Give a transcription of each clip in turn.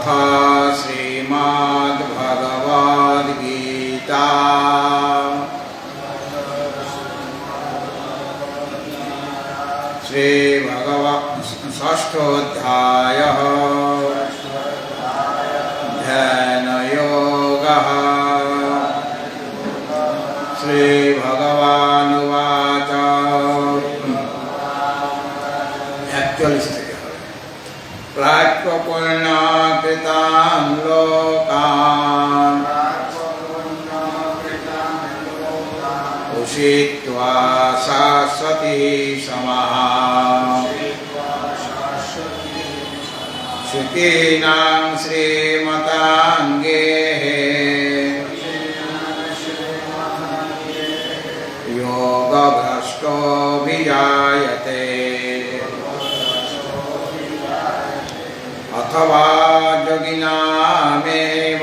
तथा श्रीमद्भगवद्गीता षष्ठोऽध्यायः ध्यानयोगः। श्रीभगवानुवाच प्राक्पुण्यकृतान् लोकान् उषित्वा शाश्वती समाः शुकीनां श्रीमताङ्गेः योगभ्रष्टोऽभिजायते अथवा योगिनामेव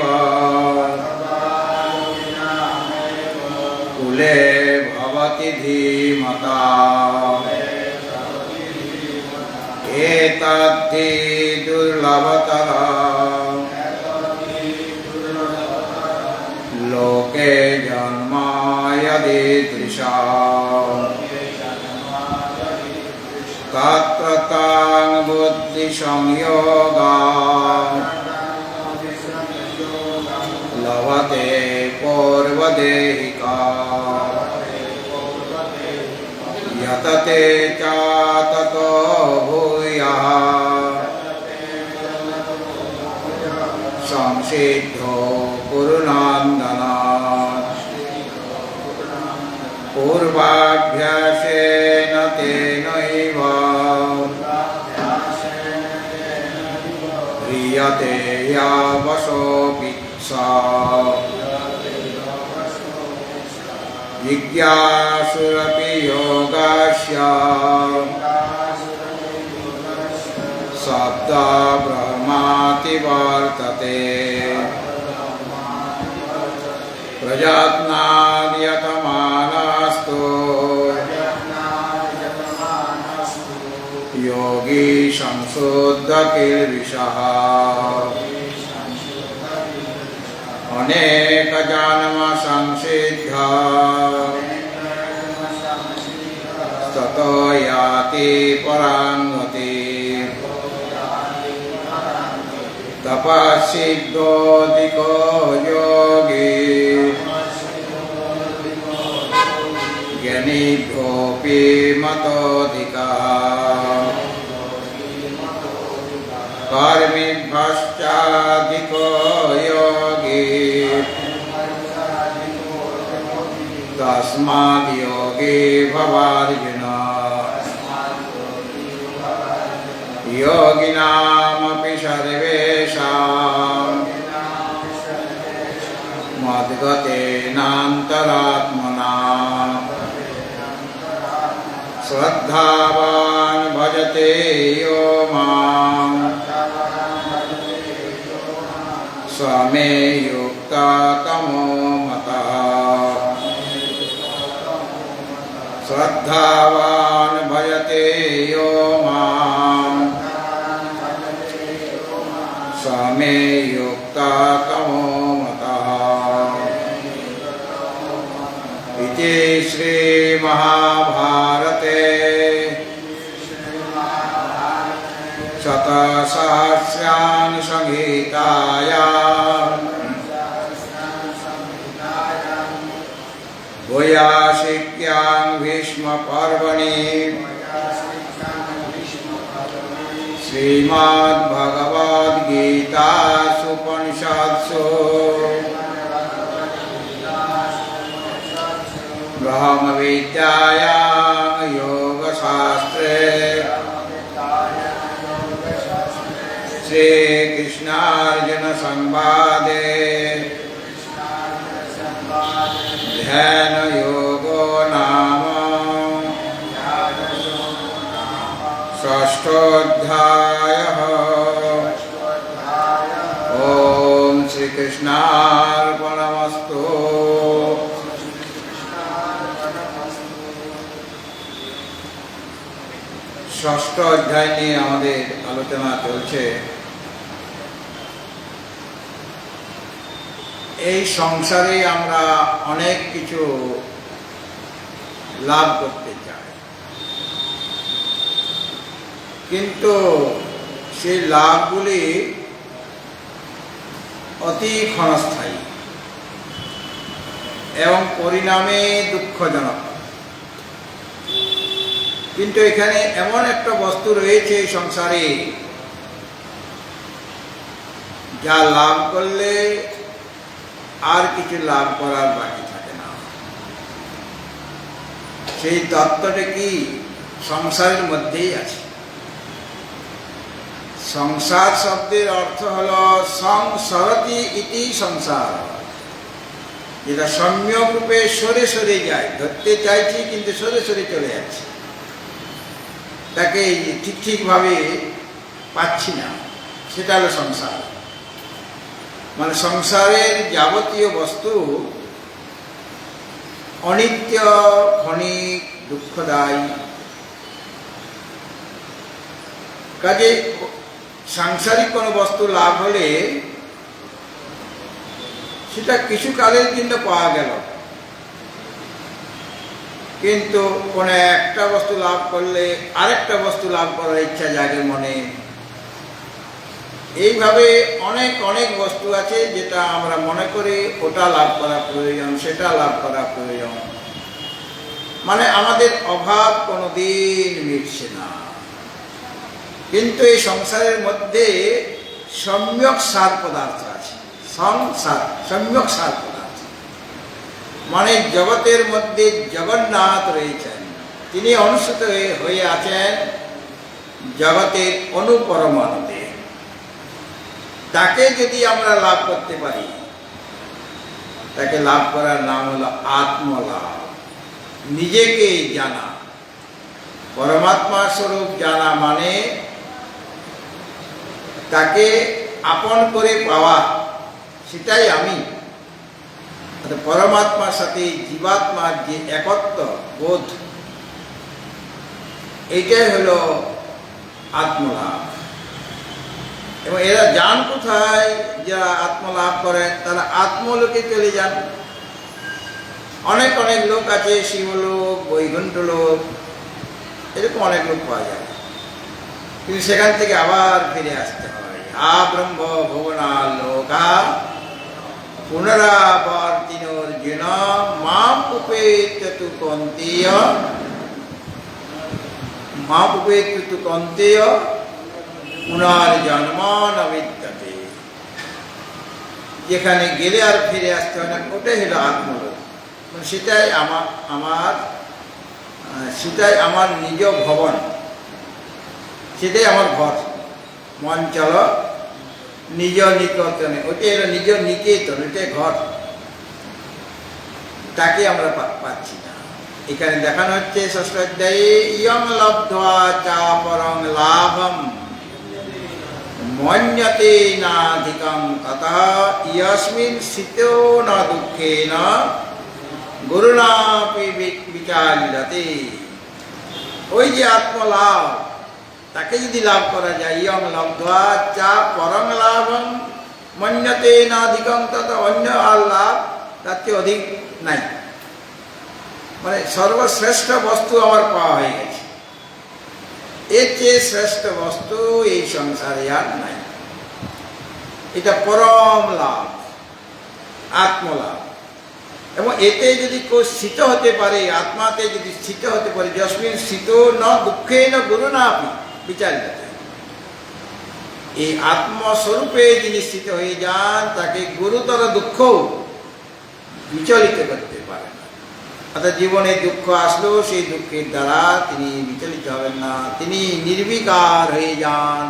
कुले भवति धीमता एतद्धि दुर्लभतरं लोके जन्म यदीदृशम् तत्र तां बुद्धिसंयोगां लभते पूर्वदेहिका यतते च ततो भूयः संसिद्धो कुरुनन्दन पूर्वाभ्यासेन तेनैव ह्रियते यावसोऽपित्सा जिज्ञासुरपि योगस्य शब्दब्रह्माति वर्तते प्रयत्नाद्यतमानस्तु योगी संशुद्धकिल्बिषः अनेकजन्म संसिद्ध ततो याति परां गतिम् तपस्सिद्धोऽधिको योगी ज्ञानिभ्योऽपि मतोऽधिकः कर्मिभ्यश्चाधिको योगी तस्माद् योगी भवार्जुन योगिनामपि सर्वेषां मद्गतेनान्तरात्मना श्रद्धावान् भजते यो मां स मे युक्ततमो मतः श्रद्धावान् भजते यो मां स मे युक्ततमो मतः। इति श्रीमहाभारते शतसहस्राणि संहितायां वैयासिक्यां भीष्मपर्वणि श्रीमद्भगवद्गीतासूपनिषत्सु ब्रह्मविद्यायां योगशास्त्रे श्रीकृष्णार्जुनसंवादे ध्यानयोगो नाम षष्ठोऽध्यायः। ॐ श्रीकृष्णार्पणमस्तु। ষষ্ঠ অধ্যায় নিয়ে আমাদের আলোচনা চলছে। এই সংসারে আমরা অনেক কিছু লাভ করতে চাই, কিন্তু সেই লাভগুলি অতি ক্ষণস্থায়ী এবং পরিণামে দুঃখজনক। কিন্তু এখানে এমন একটা বস্তু রয়েছে এই সংসারে, যা লাভ করলে আর কিছু লাভ করার বাকি থাকে না। সেই তত্ত্বটা কি সংসারের মধ্যেই আছে। সংসার শব্দের অর্থ হল সংসরতি ইতি সংসার, যেটা সম্যক রূপে সরে সরে যায়। ধরতে চাইছি কিন্তু সরে সরে চলে যাচ্ছে, তাকে ঠিকভাবে পাচ্ছি না, সেটা হলো সংসার। মানে সংসারের যাবতীয় বস্তু অনিত্য, ক্ষণিক, দুঃখদায়ী। কাজে সাংসারিক কোনো বস্তু লাভ হলে সেটা কিছু কালের জন্য পাওয়া গেল, কিন্তু কোনো একটা বস্তু লাভ করলে আরেকটা বস্তু লাভ করার ইচ্ছা জাগে মনে। এইভাবে অনেক অনেক বস্তু আছে যেটা আমরা মনে করি ওটা লাভ করা প্রয়োজন, সেটা লাভ করা প্রয়োজন। মানে আমাদের অভাব কোনোদিন মিটছে না। কিন্তু এই সংসারের মধ্যে সম্যক সার পদার্থ আছে। সম্যক সার পদার্থ মানে জগতের মধ্যে জগন্নাথ রয়েছেন, তিনি অনুষ্ঠিত হয়ে আছেন জগতের অনুপরমাণুতে। তাকে যদি আমরা লাভ করতে পারি, তাকে লাভ করার নাম হলো আত্মলাভ। নিজেকে জানা, পরমাত্মা স্বরূপ জানা মানে তাকে আপন করে পাওয়া, সেটাই আমি। পরমাত্মার সাথে জীবাত্মার যে একত্ব বোধ, এইটাই হলো আত্মলাভ। এবং এরা যান কোথায়? যারা আত্মলাভ করেন তারা আত্মলোকে চলে যান। অনেক অনেক লোক আছে, শিবলোক, বৈকুণ্ঠ লোক, এরকম অনেক লোক পাওয়া যায়, কিন্তু সেখান থেকে আবার ফিরে আসতে হয়। ব্রহ্ম ভুবনা লোকা পুনরাবর্তিনোর্জুন মাম উপেত্যতু কন্তেয় পুনর্জন্ম ন বিদ্যতে। যেখানে গেলে আর ফিরে আসতে হয় না, ওটাই হলো আত্মলোক। সেটাই আমার নিজ ভবন, সেটাই আমার ঘর। মন চল নিজ নিকেতনে, ওটাই হলো নিজ নিকেতন, ওটাই ঘর। তাকে আমরা পাচ্ছি না। এখানে দেখানো হচ্ছে ষষ্ঠ অধ্যায়ে, ইয়ং লব্ধ্বা চা পরং লাভম মন্যতে নাধিকং ততঃ ইয়স্মিন স্থিতো ন দুঃখেন গুরুণাপি বিচার্যতে। ওই যে আত্মলাভ, তাকে যদি লাভ করা যায়, ইয়ং লব্ধ্বা চা পরং লাভম মন্যতে নাধিকং ততঃ, অন্য আর লাভ তার চেয়ে অধিক নাই। মানে সর্বশ্রেষ্ঠ বস্তু আমার পাওয়া হয়ে গেছে। এর চেয়ে শ্রেষ্ঠ বস্তু এই সংসারে আর নাই। এটা পরম লাভ, আত্মলাভ। এবং এতে যদি কেউ স্থিত হতে পারে, আত্মাতে যদি স্থিত হতে পারে, যস্মিন স্থিত ন দুঃখে ন গুরুণাপি বিচার্যতে, এই আত্মস্বরূপে যিনি স্থিত হয়ে যান, তাকে গুরুতর দুঃখ বিচলিত করতে পারে না। অর্থাৎ জীবনে দুঃখ আসলেও সেই দুঃখের দ্বারা তিনি বিচলিত হবেন না, তিনি নির্বিকার হয়ে যান।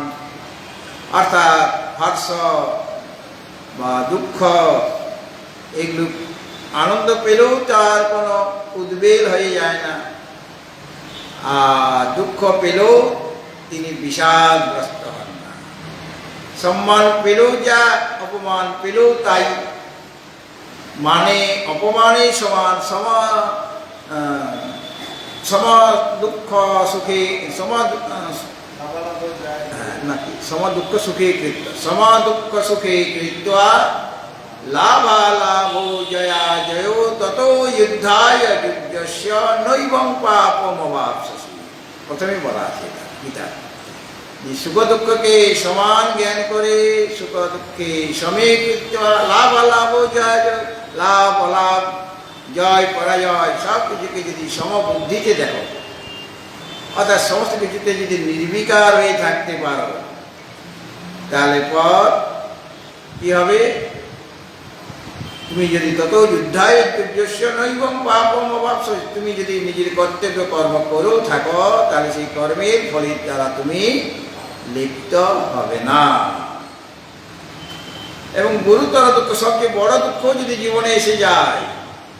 অর্থাৎ হর্ষ বা দুঃখ, এগুলো আনন্দ পেলেও তার কোনো উদ্বেগ হয়ে যায় না, আর দুঃখ পেলেও তিনি বিষাদগ্রস্ত হন না। সম্মান পেলেও যা, অপমান পেলেও তাই। মানে অপমানে সমান সম দুঃখ সুখে সম দুঃখ সুখে কৃত্য লাভালাভো জয়া জয়ো ততো যুদ্ধায় যুদ্ধস্য নৈবং পাপমবাপ্স্যসি। প্রথমে বলা আছে গীতা, যে সুখ দুঃখকে সমান জ্ঞান করে, সুখ দুঃখে সমীকৃত, লাভালাভো জয় জয়, লাভ অলাভ, জয় পরাজয় সব কিছুকে যদি সমবুদ্ধিতে দেখো, অর্থাৎ সমস্ত কিছুতে যদি নির্বিকার হয়ে থাকতে পারো, তাহলে পর কি হবে? তুমি যদি তত যুদ্ধায় যুদ্ধস্য নৈবং পাপম অবাপ্স্যসি, তুমি যদি নিজের কর্তব্য কর্ম করেও থাকো, তাহলে সেই কর্মের ফলের দ্বারা তুমি লিপ্ত হবে না। এবং গুরুতর দুঃখ, সবচেয়ে বড় দুঃখ যদি জীবনে এসে যায়,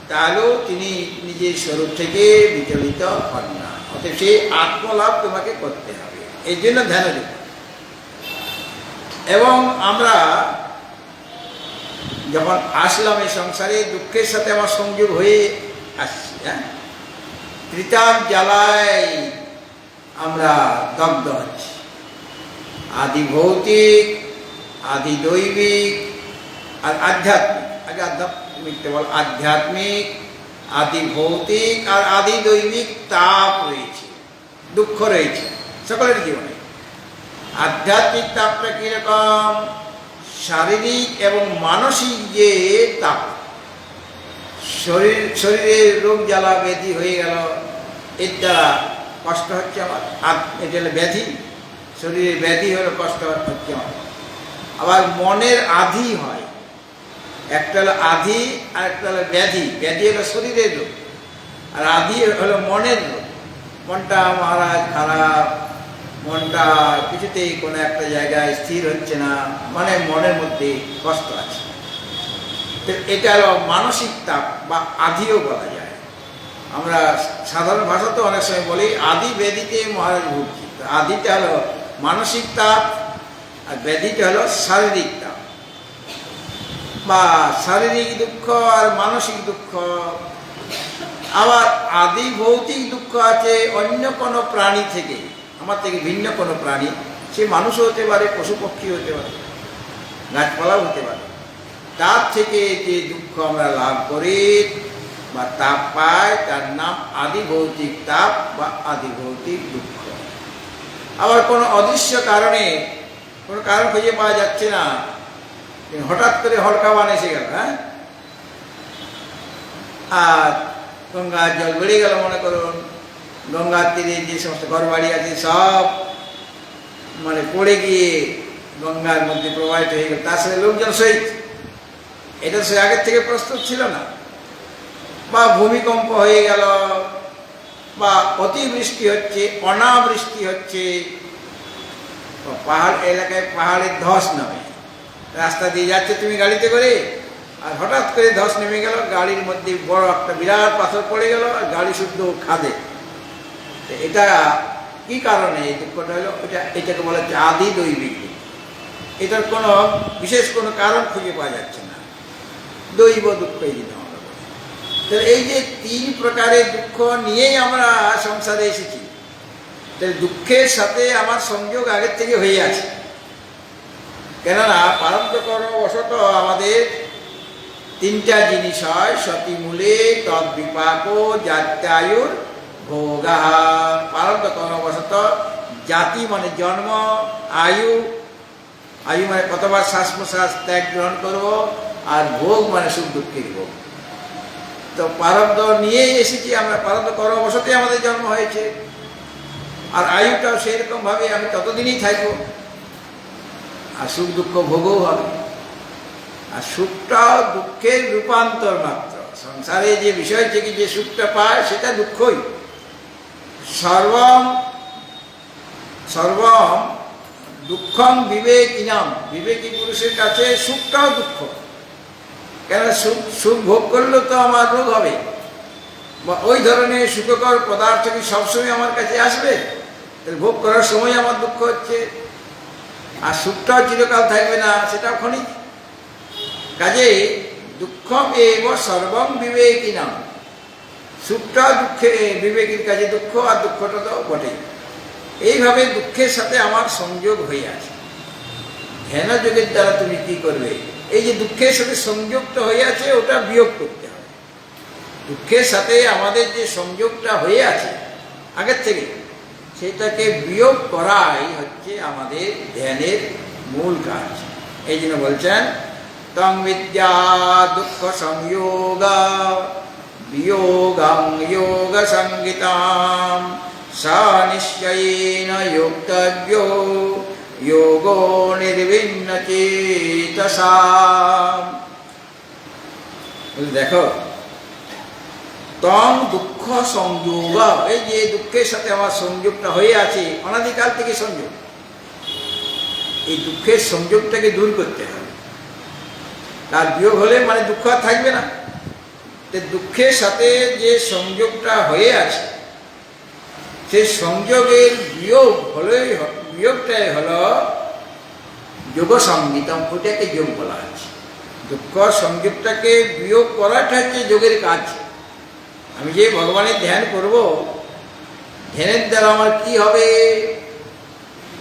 তাহলেও তিনি নিজের স্বরূপ থেকে বিচলিত হন না। অতএব সেই আত্মলাভ তোমাকে করতে হবে, এই জন্য ধ্যান দিন। এবং আমরা যখন আসলাম এই সংসারে, দুঃখের সাথে আমার সংযোগ হয়ে আসছি। ত্রিতাপ জ্বালায় আমরা দগ্ধ হচ্ছি। আদি ভৌতিক, আদি দৈবিক আর আধ্যাত্মিক। আগে আধ্যাত্মিকটা বল। আধ্যাত্মিক, আদি ভৌতিক আর আদি দৈবিক তাপ রয়েছে, দুঃখ রয়েছে সকলের জীবনে। আধ্যাত্মিক তাপটা কিরকম? শারীরিক এবং মানসিক যে তাপ, শরীরে রোগ জ্বালা ব্যাধি হয়ে গেল, এর দ্বারা কষ্ট হচ্ছে আমার। এটা হলো ব্যাধি, শরীরে ব্যাধি হলে কষ্ট হচ্ছে আমার। আবার মনের আধি হয়, একটা হলো আধি আর একটা হলো ব্যাধি। ব্যাধি হলো শরীরের রোগ, আর আধি হলো মনের রোগ। মনটা মহারাজ খারাপ, মনটা কিছুতেই কোনো একটা জায়গায় স্থির হচ্ছে না, মানে মনের মধ্যে কষ্ট আছে। তো এটা হলো মানসিক তাপ বা আধিও বলা যায়। আমরা সাধারণ ভাষাতে অনেক সময় বলি আদি ব্যাধিতে মহারাজ ভুগছি। আদিটা হলো মানসিক তাপ আর ব্যাধিটা হলো শারীরিক তাপ বা শারীরিক দুঃখ আর মানসিক দুঃখ। আবার আদি ভৌতিক দুঃখ আছে অন্য কোনো প্রাণী থেকে, আমার থেকে ভিন্ন কোনো প্রাণী, সে মানুষও হতে পারে, পশু পক্ষী হতে পারে, গাছপালাও হতে পারে। তার থেকে যে দুঃখ আমরা লাভ করি বা তাপ পাই, তার নাম আদি ভৌতিক তাপ বা আদি ভৌতিক দুঃখ। আবার কোনো অদৃশ্য কারণে, কোনো কারণ খুঁজে পাওয়া যাচ্ছে না, হঠাৎ করে হড়কাবান এসে গেল, আর গঙ্গার জল বেড়ে গেল, মনে করুন গঙ্গার তীরে যে সমস্ত ঘর বাড়ি আছে সব মানে পড়ে গিয়ে গঙ্গার মধ্যে প্রবাহিত হয়ে গেল, তার সাথে লোকজন সহিত। এটা সে আগের থেকে প্রস্তুত ছিল না। বা ভূমিকম্প হয়ে গেল, বা অতিবৃষ্টি হচ্ছে, অনাবৃষ্টি হচ্ছে, পাহাড় এলাকায় পাহাড়ের ধস নামে, রাস্তা দিয়ে যাচ্ছে তুমি গাড়িতে করে, আর হঠাৎ করে ধস নেমে গেল, গাড়ির মধ্যে বড় একটা বিরাট পাথর পড়ে গেল, আর গাড়ি শুদ্ধ খাদে। এটা কি কারণে এই দুঃখটা হলো? এটাকে বলা হচ্ছে আদি দৈবিক। এটার কোনো বিশেষ কোনো কারণ খুঁজে পাওয়া যাচ্ছে না, দৈব দুঃখ এই জন্য আমরা বলি। তো এই যে তিন প্রকারের দুঃখ নিয়েই আমরা সংসারে এসেছি, তাহলে দুঃখের সাথে আমার সংযোগ আগের থেকে হয়ে আছে। কেননা প্রারব্ধ কর্মবশত আমাদের তিনটা জিনিস হয়, সতী মূলে তদ বিপাক জাত্যায়ুর ভোগা। প্রারব্ধ কর্মবশত জাতি মানে জন্ম, আয়ু, আয়ু মানে কতবার শ্বাস প্রশ্বাস ত্যাগ গ্রহণ করবো, আর ভোগ মানে সুখ দুঃখের ভোগ। তো প্রারব্ধ নিয়েই এসেছি আমরা, প্রারব্ধ কর্মবশতে আমাদের জন্ম হয়েছে, আর আয়ুটাও সেরকম ভাবে আমি ততদিনই থাকবো, আর সুখ দুঃখ ভোগও হবে। আর সুখটাও দুঃখের রূপান্তর মাত্র। সংসারে যে বিষয় থেকে যে সুখটা পায় সেটা দুঃখই। সর্বম সর্বম দুঃখম বিবেকিনাম, বিবেকী পুরুষের কাছে সুখটাও দুঃখ। কেন সুখ ভোগ করলেও তো আমার রোগ হবে, বা ওই ধরনের সুখকর পদার্থ কি সবসময় আমার কাছে আসবে? তাহলে ভোগ করার সময় আমার দুঃখ হচ্ছে, আর সুখটাও চিরকাল থাকবে না, সেটাও ক্ষণিক। কাজেই দুঃখম এব সর্বম বিবেকিনাম, সুখটাও বিবেকের কাছে দুঃখ, আর দুঃখটা তো বটেই। এইভাবে দুঃখের সাথে আমার সংযোগ হয়ে আছে। ধ্যান যোগের দ্বারা তুমি কি করবে, এই যে দুঃখের সাথে সংযুক্ত হয়ে আছে ওটা বিয়োগ করতে হবে। দুঃখের সাথে আমাদের যে সংযোগটা হয়ে আছে আগের থেকে, সেটাকে বিয়োগ করাই হচ্ছে আমাদের ধ্যানের মূল কাজ। এই জন্য বলছেন তং বিদ্যা দুঃখ সংযোগা বিয়োগং যোগ সংগীতাম সা নিশ্চয়েন যোক্তব্যো যোগো নির্বিন্ন চেতসা। দেখো, তং দুঃখ সংযোগ, এই যে দুঃখের সাথে আমার সংযোগটা হয়ে আছে অনাদিকাল থেকে সংযোগ, এই দুঃখের সংযোগটাকে দূর করতে হবে। তার বিয়োগ হলে মানে দুঃখ আর থাকবে না। দুঃখের সাথে যে সংযোগটা হয়ে আছে সেই সংযোগের বিয়োগটাই হলো যোগ সংগীতম, ওটাকে যোগ বলা আছে। দুঃখ সংযোগটাকে বিয়োগ করাটা হচ্ছে যোগের কাজ। আমি যে ভগবানের ধ্যান করব, ধ্যানের দ্বারা আমার কি হবে,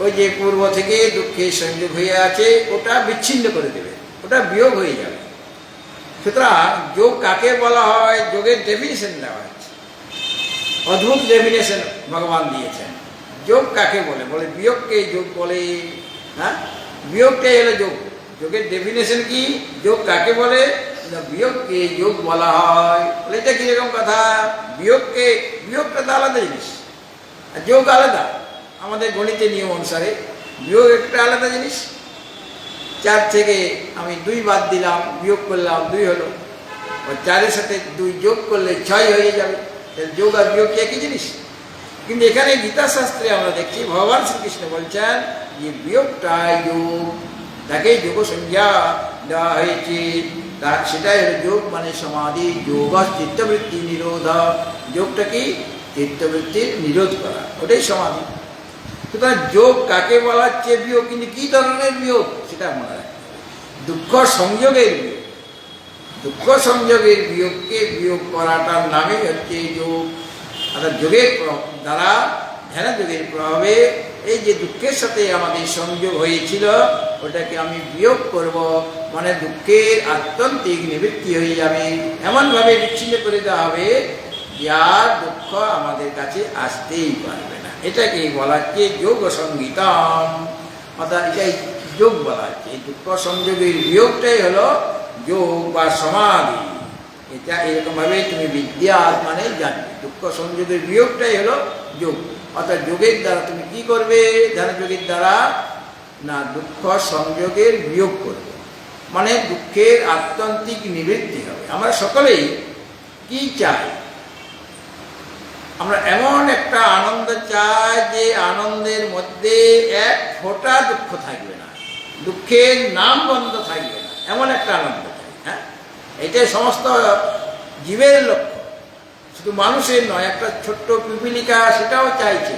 ওই যে পূর্ব থেকে দুঃখের সংযোগ হয়ে আছে ওটা বিচ্ছিন্ন করে দেবে, ওটা বিয়োগ হয়ে যাবে। সুতরাং যোগ কাকে বলা হয়, যোগের ডেফিনেশন দেওয়া হয়েছে, অদ্ভুত ডেফিনেশন ভগবান দিয়েছেন। যোগ কাকে বলে, বলে বিয়োগকে যোগ বলে। হ্যাঁ, বিয়োগটাই হলো যোগ। যোগের ডেফিনেশন কি, যোগ কাকে বলে, বিয়োগকে যোগ বলা হয়। বলে এটা কিরকম কথা, বিয়োগটা তো আলাদা জিনিস আর যোগ আলাদা। আমাদের গণিতের নিয়ম অনুসারে বিয়োগ একটা আলাদা জিনিস। 4 থেকে আমি 2 বাদ দিলাম, বিয়োগ করলাম 2 হলো, 4-এর সাথে 2 যোগ করলে 6 হয়ে যাবে। যোগ আর বিয়োগ একই জিনিস। কিন্তু এখানে গীতা শাস্ত্রে আমরা দেখছি ভগবান শ্রীকৃষ্ণ বলছেন যে বিয়োগটাই যোগ, তাকেই যোগ সংজ্ঞা দেওয়া হয়েছে। সেটাই হলো যোগ, মানে সমাধি। যোগ চিত্তবৃত্তি নিরোধ, যোগটা কি, চিত্তবৃত্তির নিরোধ করা, ওটাই সমাধি। সুতরাং যোগ কাকে বলা হচ্ছে, বিয়োগ। কিন্তু কি ধরনের বিয়োগ সেটা মনে রাখতে হবে, দুঃখ সংযোগের বিয়োগ। দুঃখ সংযোগের বিয়োগকে বিয়োগ করাটার নামই হচ্ছে যোগ। অর্থাৎ যোগের দ্বারা, ধ্যান যোগের প্রভাবে এই যে দুঃখের সাথে আমাদের সংযোগ হয়েছিল ওটাকে আমি বিয়োগ করব, মানে দুঃখের আত্যন্তিক নিবৃত্তি হয়ে যাবে। এমনভাবে বিচ্ছিন্ন করে দেওয়া হবে যার দুঃখ আমাদের কাছে আসতেই পারবে না। এটাকেই বলা হচ্ছে যোগ সংগীতম, অর্থাৎ এটাই যোগ বলা হচ্ছে। এই দুঃখ সংযোগের বিয়োগটাই হলো যোগ বা সমাধি। এটা এরকমভাবে তুমি বিদ্যা মানে জানবে, দুঃখ সংযোগের বিয়োগটাই হলো যোগ। অর্থাৎ যোগের দ্বারা তুমি কি করবে, ধ্যান যোগের দ্বারা না দুঃখ সংযোগের বিয়োগ করবে, মানে দুঃখের আত্যন্তিক নিবৃত্তি হবে। আমরা সকলেই কি চাই, আমরা এমন একটা আনন্দ চাই যে আনন্দের মধ্যে এক ফোঁটা দুঃখ থাকবে না, দুঃখের নাম বন্ধ থাকবে না, এমন একটা আনন্দ চাই। হ্যাঁ, এটাই সমস্ত জীবের লক্ষ্য, শুধু মানুষের নয়। একটা ছোট্ট পিপিলিকা সেটাও চাইছে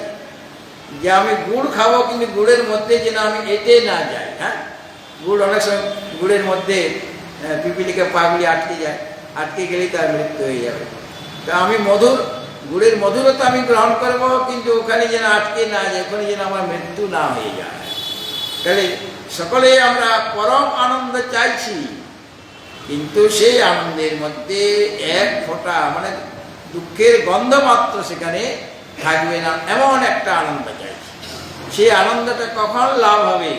যে আমি গুড় খাবো, কিন্তু গুড়ের মধ্যে যেন আমি এটে না যাই। হ্যাঁ, গুড় অনেক সময় গুড়ের মধ্যে পিপিলিকা পাগুলি আটকে যায়, আটকে গেলেই তার মৃত্যু হয়ে যাবে। তা আমি গুড়ের মধুরতা আমি গ্রহণ করবো, কিন্তু ওখানে যেন আটকে না যায়, ওখানে যেন আমার মৃত্যু না হয়ে যায়। তাহলে সকলে আমরা পরম আনন্দ চাইছি, কিন্তু সেই আনন্দের মধ্যে এক ফোঁটা মানে দুঃখের গন্ধ মাত্র সেখানে থাকবে না, এমন একটা আনন্দ চাইছি। সেই আনন্দটা কখন লাভ হবে,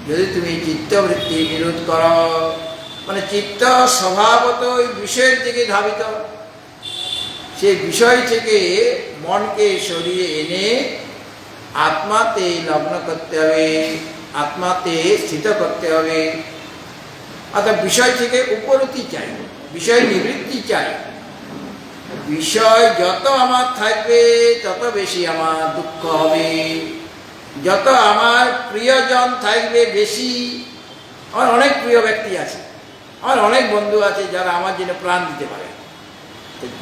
যদি তুমি চিত্তবৃত্তি নিরোধ করো। মানে চিত্ত স্বভাবত ওই বিষয়ের দিকে ধাবিত, সেই বিষয় থেকে মনকে সরিয়ে এনে আত্মাতে লগ্ন করতে হবে, আত্মাতে স্থিত করতে হবে। অর্থাৎ বিষয় থেকে উপরতি চাই, বিষয় নিবৃত্তি চাই। বিষয় যত আমার থাকবে তত বেশি আমার দুঃখ হবে, যত আমার প্রিয়জন থাকবে বেশি। আমার অনেক প্রিয় ব্যক্তি আছে, আমার অনেক বন্ধু আছে যারা আমার জন্য প্রাণ দিতে পারে।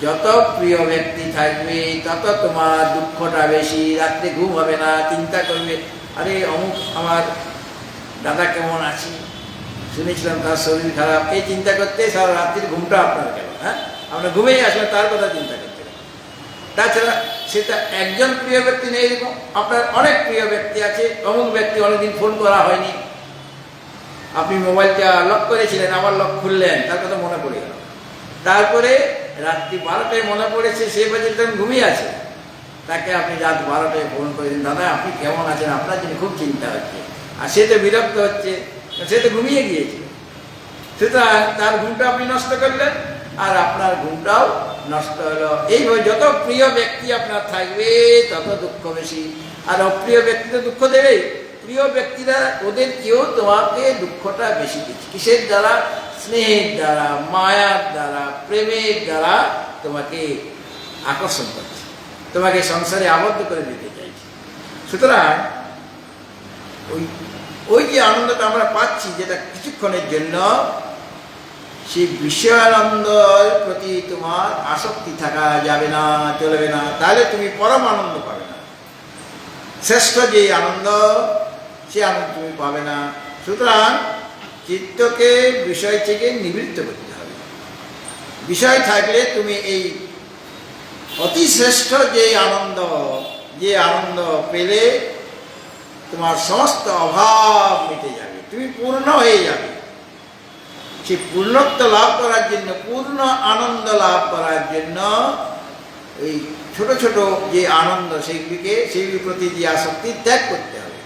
যত প্রিয় ব্যক্তি থাকবে তত তোমার দুঃখটা বেশি। রাত্রে ঘুম হবে না, চিন্তা করবে, আরে অমুক আমার দাদা কেমন আছে, শুনেছিলাম তার শরীর খারাপ। এই চিন্তা করতে সারা রাত্রির ঘুমটা আপনার গেল। হ্যাঁ, আমরা ঘুমেই আসলে তার কথা চিন্তা করতে। তাছাড়া সেটা একজন প্রিয় ব্যক্তি নেই, এরকম আপনার অনেক প্রিয় ব্যক্তি আছে। অমুক ব্যক্তি অনেকদিন ফোন করা হয়নি, আপনি মোবাইলটা লক করেছিলেন, আবার লক খুললেন, তার কথা মনে পড়ে গেল। তারপরে রাত্রি 12টায় মনে পড়েছে, সে বাজে তখন ঘুমিয়ে আছে, তাকে আপনি রাত 12টায় ফোন করেছেন, দাদা আপনি কেমন আছেন, আপনার জন্য খুব চিন্তা হচ্ছে। আর সে তো বিরক্ত হচ্ছে, সে তো ঘুমিয়ে গিয়েছে। সুতরাং তার ঘুমটা আপনি নষ্ট করলেন, আর আপনার ঘুমটাও নষ্ট হলো। এইভাবে যত প্রিয় ব্যক্তি আপনার থাকবে তত দুঃখ বেশি। আর অপ্রিয় ব্যক্তি তো দুঃখ দেবেই। প্রিয় ব্যক্তিরা ওদের কেউ তোমাকে দুঃখটা বেশি দিচ্ছে। কিসের দ্বারা? স্নেহের দ্বারা, মায়ার দ্বারা, প্রেমের দ্বারা তোমাকে আকর্ষণ করছে, তোমাকে সংসারে আবদ্ধ করে দিতে চাইছে। সুতরাং ওই যে আনন্দটা আমরা পাচ্ছি, যেটা কিছুক্ষণের জন্য, সেই বিষয়ানন্দের প্রতি তোমার আসক্তি থাকা যাবে না, চলবে না। তাহলে তুমি পরম আনন্দ পাবে না। শ্রেষ্ঠ যে আনন্দ, সে আনন্দ তুমি পাবে না। সুতরাং চিত্তকে বিষয় থেকে নিবৃত্ত করতে হবে। বিষয় থাকলে তুমি এই অতি শ্রেষ্ঠ যে আনন্দ পেলে তোমার সমস্ত অভাব মিটে যাবে, তুমি পূর্ণ হয়ে যাবে। সেই পূর্ণত্ব লাভ করার জন্য, পূর্ণ আনন্দ লাভ করার জন্য এই ছোট ছোট যে আনন্দ, সেইগুলির প্রতি যে আসক্তি ত্যাগ করতে হবে।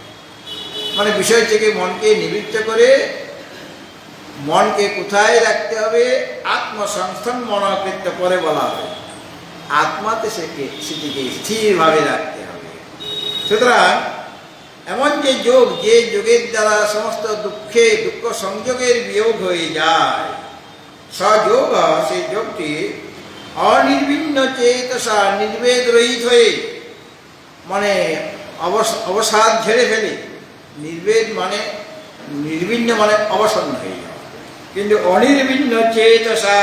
মানে বিষয় থেকে মনকে নিবৃত্ত করে মনকে কোথায় রাখতে হবে? আত্মসংস্থান মনোকৃত্য পরে বলা হবে, আত্মাতে সেটিকে স্থিরভাবে রাখতে হবে। সুতরাং এমন যে যোগ, যে যোগের দ্বারা সমস্ত দুঃখ সংযোগের বিয়োগ হয়ে যায়, সযোগ, সেই যোগটি অনির্বিণ্ণ চেতসা নির্বেদ রহিত হয়ে, মানে অবসাদ ঝেড়ে ফেলে। নির্বেদ মানে নির্বিণ্ণ, মানে অবসন্ন হয়ে যাওয়া। কিন্তু অনির্বিণ্ণ চেতসা,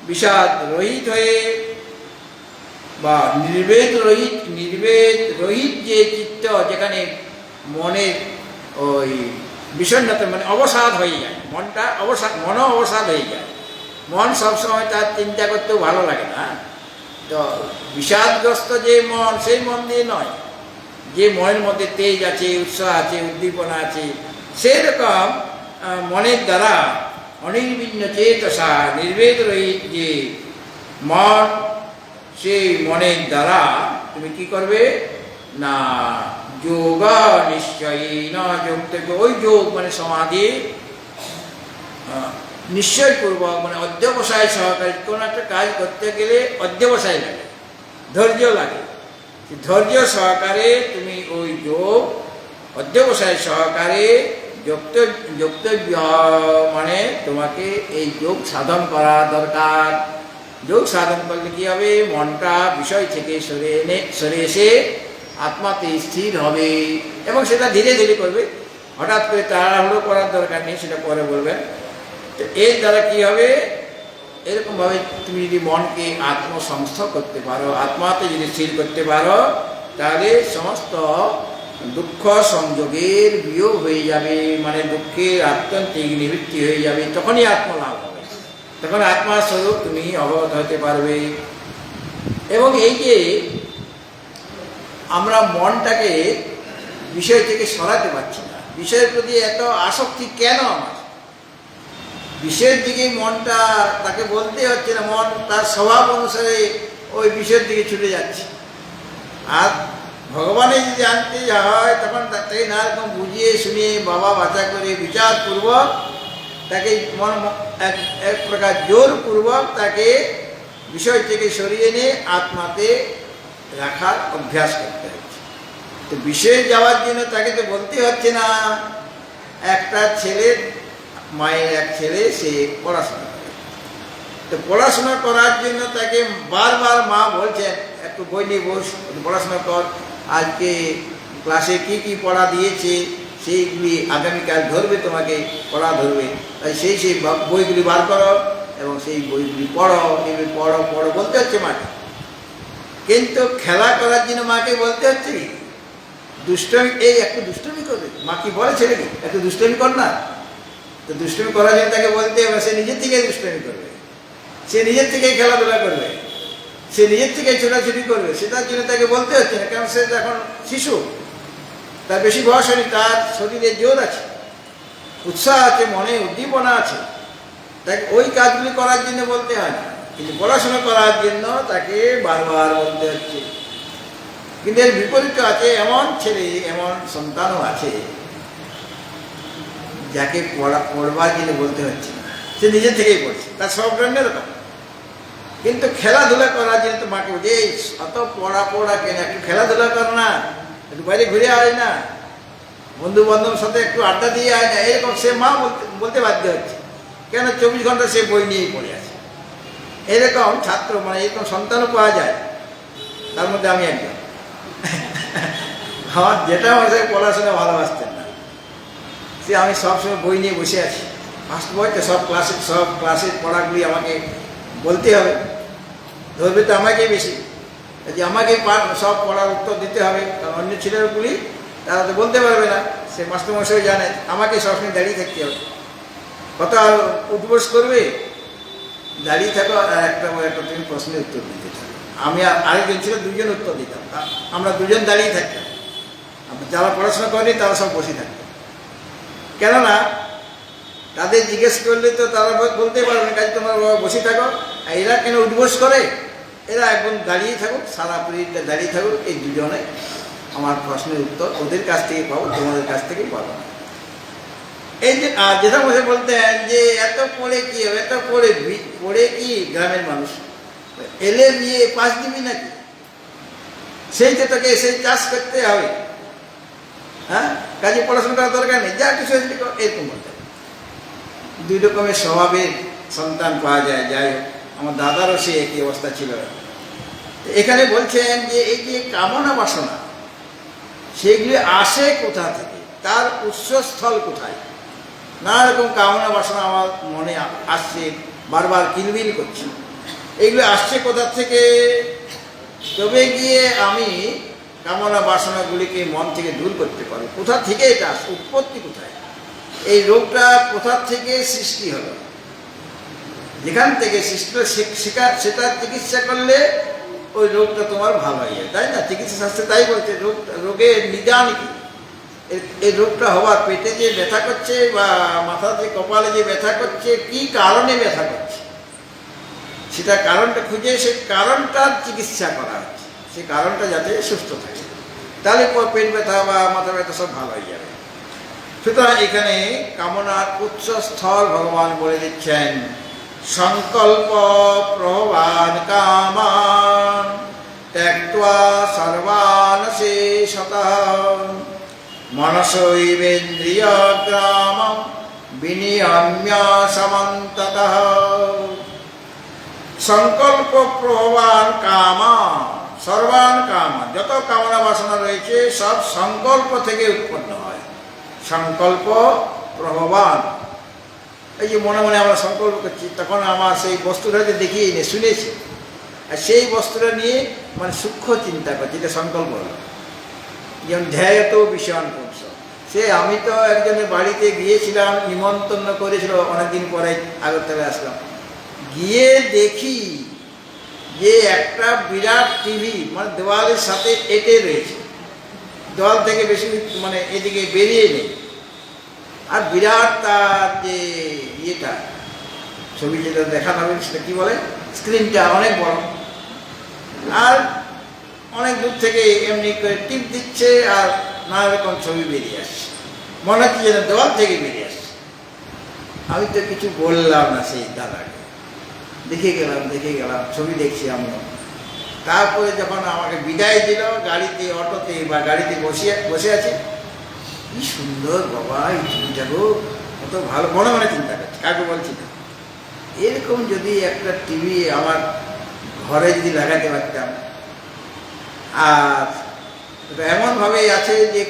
বিষাদ রহিত হয়ে বা নির্বেদ রহিত যে চিত্ত, যেখানে মনের ওই বিষণ্ণতা, মানে অবসাদ হয়ে যায়, মনও অবসাদ হয়ে যায়। মন সবসময় তার চিন্তা করতেও ভালো লাগে না। তো বিষাদগ্রস্ত যে মন, সেই মন দিয়ে নয়, যে মনের মধ্যে তেজ আছে, উৎসাহ আছে, উদ্দীপনা আছে, সেরকম মনের দ্বারা অনির্বিণ্ণ চেতসা, নির্বেদ রহিত যে মন, সেই মনের দ্বারা তুমি কি করবে না? যোগ নিশ্চয়ই না যোগ থেকে, ওই যোগ মানে সমাধি নিশ্চয়পূর্বক, মানে অধ্যবসায় সহকারে। কোনো একটা কাজ করতে গেলে অধ্যবসায় লাগে, ধৈর্য লাগে। ধৈর্য সহকারে তুমি ওই যোগ অধ্যবসায় সহকারে যুক্তব্য, মানে তোমাকে এই যোগ সাধন করা দরকার। যোগ সাধন করলে কি হবে? মনটা বিষয় থেকে সরে এসে আত্মাতে স্থির হবে, এবং সেটা ধীরে ধীরে করবে। হঠাৎ করে তাড়াহুড়ো করার দরকার নেই, সেটা পরে বলবেন। তো এর দ্বারা কি হবে? এরকমভাবে তুমি যদি মনকে আত্মসংস্থ করতে পারো, আত্মাতে যদি স্থির করতে পারো, তাহলে সমস্ত দুঃখ সংযোগের বিয়োগ হয়ে যাবে, মানে দুঃখের আত্যন্তিক নিবৃত্তি হয়ে যাবে। তখনই আত্মলাভ হবে, তখন আত্মার স্বরূপ তুমি অবগত হতে পারবে। এবং এই যে আমরা মনটাকে বিষয় থেকে সরাতে পারছি না, বিষয়ের প্রতি এত আসক্তি কেন আমার? বিষয়ের দিকে মনটা, তাকে বলতে হচ্ছে না, মন তার স্বভাব অনুসারে ওই বিষয়ের দিকে ছুটে যাচ্ছে। আর ভগবানের যদি আনতে হয়, তখন তাকে না রকম বুঝিয়ে শুনিয়ে বাবা বাঁচা করে বিচারপূর্বক তাকে এক প্রকার জোরপূর্বক তাকে বিষয় থেকে সরিয়ে নিয়ে আত্মাতে রাখার অভ্যাস করতে হচ্ছে। তো বিষয়ে যাওয়ার জন্য তাকে তো বলতে হচ্ছে না। একটা ছেলের মায়ের এক ছেলে, সে পড়াশোনা করে, তো পড়াশোনা করার জন্য তাকে বারবার মা বলছেন, একটু বই নিয়ে বস, পড়াশোনা কর, আজকে ক্লাসে কি কি পড়া দিয়েছে সেইগুলি আগামীকাল ধরবে, তোমাকে পড়া ধরবে। তাই সেই বইগুলি বার করো এবং সেই বইগুলি পড়ো, এগুলি পড়ো পড়ো বলতে হচ্ছে মাকে। কিন্তু খেলা করার জন্য মাকে বলতে হচ্ছে কি? দুষ্টমি, এই একটু দুষ্টমি করবে। মা কি বলে ছেলেকে, একটু দুষ্টমি কর না? তো দুষ্টমি করার জন্য তাকে বলতে হবে, সে নিজের থেকেই দুষ্টমি করবে, সে নিজের থেকেই খেলাধুলা করবে, সে নিজের থেকেই ছোটাছুটি করবে। সেটার জন্য তাকে বলতে হচ্ছে না, কারণ সে এখন শিশু, তার বেশি বয়স হয়নি, তার শরীরে জোর আছে। উৎসাহ আছে, মনে উদ্দীপনা আছে, তাকে ওই কাজগুলি করার জন্য বলতে হয় না, কিন্তু পড়াশোনা করার জন্য তাকে বারবার বলতে হচ্ছে। কিন্তু এর বিপরীত আছে, এমন ছেলে, এমন সন্তানও আছে যাকে পড়বার জন্য বলতে হচ্ছে না, সে নিজের থেকেই পড়ছে, তার সব এরকম। কিন্তু খেলাধুলা করার জন্য তো মাকে বলছে, এই অত পড়া কেন, একটু খেলাধুলা কর না, একটু বাইরে ঘুরে আয় না, বন্ধু বান্ধবের সাথে একটু আড্ডা দিয়ে আয় না, এরকম সে মা বলতে বাধ্য হচ্ছে। কেন 24 ঘন্টা সে বই নিয়েই পড়ে আছে। এরকম ছাত্র, মানে এরকম সন্তানও পাওয়া যায়, তার মধ্যে আমি একজন। আমার যেটা হয়েছে পড়াশোনা ভালোবাসতেন না, সে আমি সবসময় বই নিয়ে বসে আছি, ফার্স্ট বইতে সব ক্লাসের পড়াগুলি আমাকে বলতে হবে, ধরবে তো আমাকেই বেশি, যে আমাকেই সব পড়ার উত্তর দিতে হবে, কারণ অন্য ছেলেগুলি তারা তো বলতে পারবে না, সে মাস্টারমশাই জানে আমাকে সবসময় দাঁড়িয়ে থাকতে হবে। কত আর উদ্বোস করবে, দাঁড়িয়ে থাকো আর একটা তুমি প্রশ্নের উত্তর দিতে থাকো। আমি আর আরেকজন ছিল, দুজন উত্তর দিতাম, আমরা দুজন দাঁড়িয়ে থাকতাম, যারা পড়াশোনা করেনি তারা সব বসে থাকতাম। কেননা তাদের জিজ্ঞেস করলে তো তারা বলতে পারবে না, কাজে তোমার বাবা বসে থাকো। আর এরা কেন উদ্বোস করে, এরা একদম দাঁড়িয়ে থাকুক, সারা পিরিয়ডটা দাঁড়িয়ে থাকুক, এই দুজনে আমার প্রশ্নের উত্তর ওদের কাছ থেকে পাবো, তোমাদের কাছ থেকেই পাবো না। এই যে যেটা বসে বলতেন যে এত পড়ে কি হবে, এত পড়ে কি গ্রামের মানুষ এলে বিয়ে পাস দিবি নাকি, সেই যে তোকে সেই চাষ করতে হবে, হ্যাঁ, কাজে পড়াশোনা করার দরকার নেই, যা কিছু এরকম বলতে। দুই রকমের স্বভাবের সন্তান পাওয়া যায়। যাই হোক, আমার দাদারও সে একই অবস্থা ছিল। এখানে বলছেন যে এই যে কামনা বাসনা, সেগুলি আসে কোথা থেকে, তার উৎসস্থল কোথায়। নানা রকম কামনা বাসনা আমার মনে আসছে, বারবার কিলবিল করছে। এগুলো আসছে কোথা থেকে, তবে গিয়ে আমি কামনা বাসনাগুলিকে মন থেকে দূর করতে পারবো। কোথা থেকে এটা আসছে, উৎপত্তি কোথায়, এই রোগটা কোথা থেকে সৃষ্টি হলো, যেখান থেকে সৃষ্টি হলো সেটা চিকিৎসা করলে ওই রোগটা তোমার ভালো হয়ে যায়, তাই না? চিকিৎসা শাস্ত্রে তাই বলছে, রোগের নিদান কি, এই রোগটা হওয়ার পেটে যে ব্যথা করছে বা মাথাতে কপালে যে ব্যথা করছে, কি কারণে ব্যথা করছে, সেটা কারণটা খুঁজে সেই কারণটার চিকিৎসা করা হচ্ছে, সেই কারণটা যাতে সুস্থ থাকে, তাহলে পেট ব্যথা বা মাথা ব্যথা সব ভালো হয়ে যাবে। সুতরাং এখানে কামনার উৎসস্থল ভগবান বলে দিচ্ছেন, সংকল্প প্রভবান কামান ত্যক্ত্বা সর্বান শেষতঃ মনসৈবেন্দ্রিয়গ্রামং বিনিয়ম্য সমন্ততঃ। সংকল্প প্রভবান কামান সর্বান কামান, যত কামনা বাসনা রয়েছে সব সংকল্প থেকে উৎপন্ন হয়। সংকল্প প্রভবান, এই যে মনে মনে আমরা সংকল্প করছি, তখন আমার সেই বস্তুটা যে দেখিয়ে নিয়ে শুনেছি, আর সেই বস্তুটা নিয়ে মানে সূক্ষ্ম চিন্তা করছি, এটা সংকল্প হলো। যেমন ধ্যায়ত বিষয়ান পুরুষ, সে আমি তো একজনের বাড়িতে গিয়েছিলাম, নিমন্ত্রণ করেছিল, অনেকদিন পরে আগরতলায় আসলাম, গিয়ে দেখি যে একটা বিরাট টিভি মানে দেওয়ালের সাথে এঁটে রয়েছে, দেওয়াল থেকে বেশি মানে এদিকে বেরিয়ে নেই, আর বিরাট তার যে ইয়েটা ছবি যেটা দেখানো হবে সেটা কী বলে, স্ক্রিনটা অনেক বড়, আর অনেক দূর থেকে এমনি করে টিপ দিচ্ছে আর নানা রকম ছবি বেরিয়ে আসছে, মনে হচ্ছে যেন দেওয়াল থেকে বেরিয়ে আসছে। আমি তো কিছু বললাম না সেই দাদাকে, দেখে গেলাম ছবি দেখছি আমিও। তারপরে যখন আমাকে বিদায় দিল, গাড়িতে অটোতে বা গাড়িতে বসে আছি, কি সুন্দর বাবা এই ছবিটা গো, কত ভালো, মনে মনে চিন্তা করছি, কাকে বলছি না। এরকম যদি একটা টিভি আমার ঘরে যদি লাগাতে পারতাম, আর ওটা এমনভাবেই আছে যে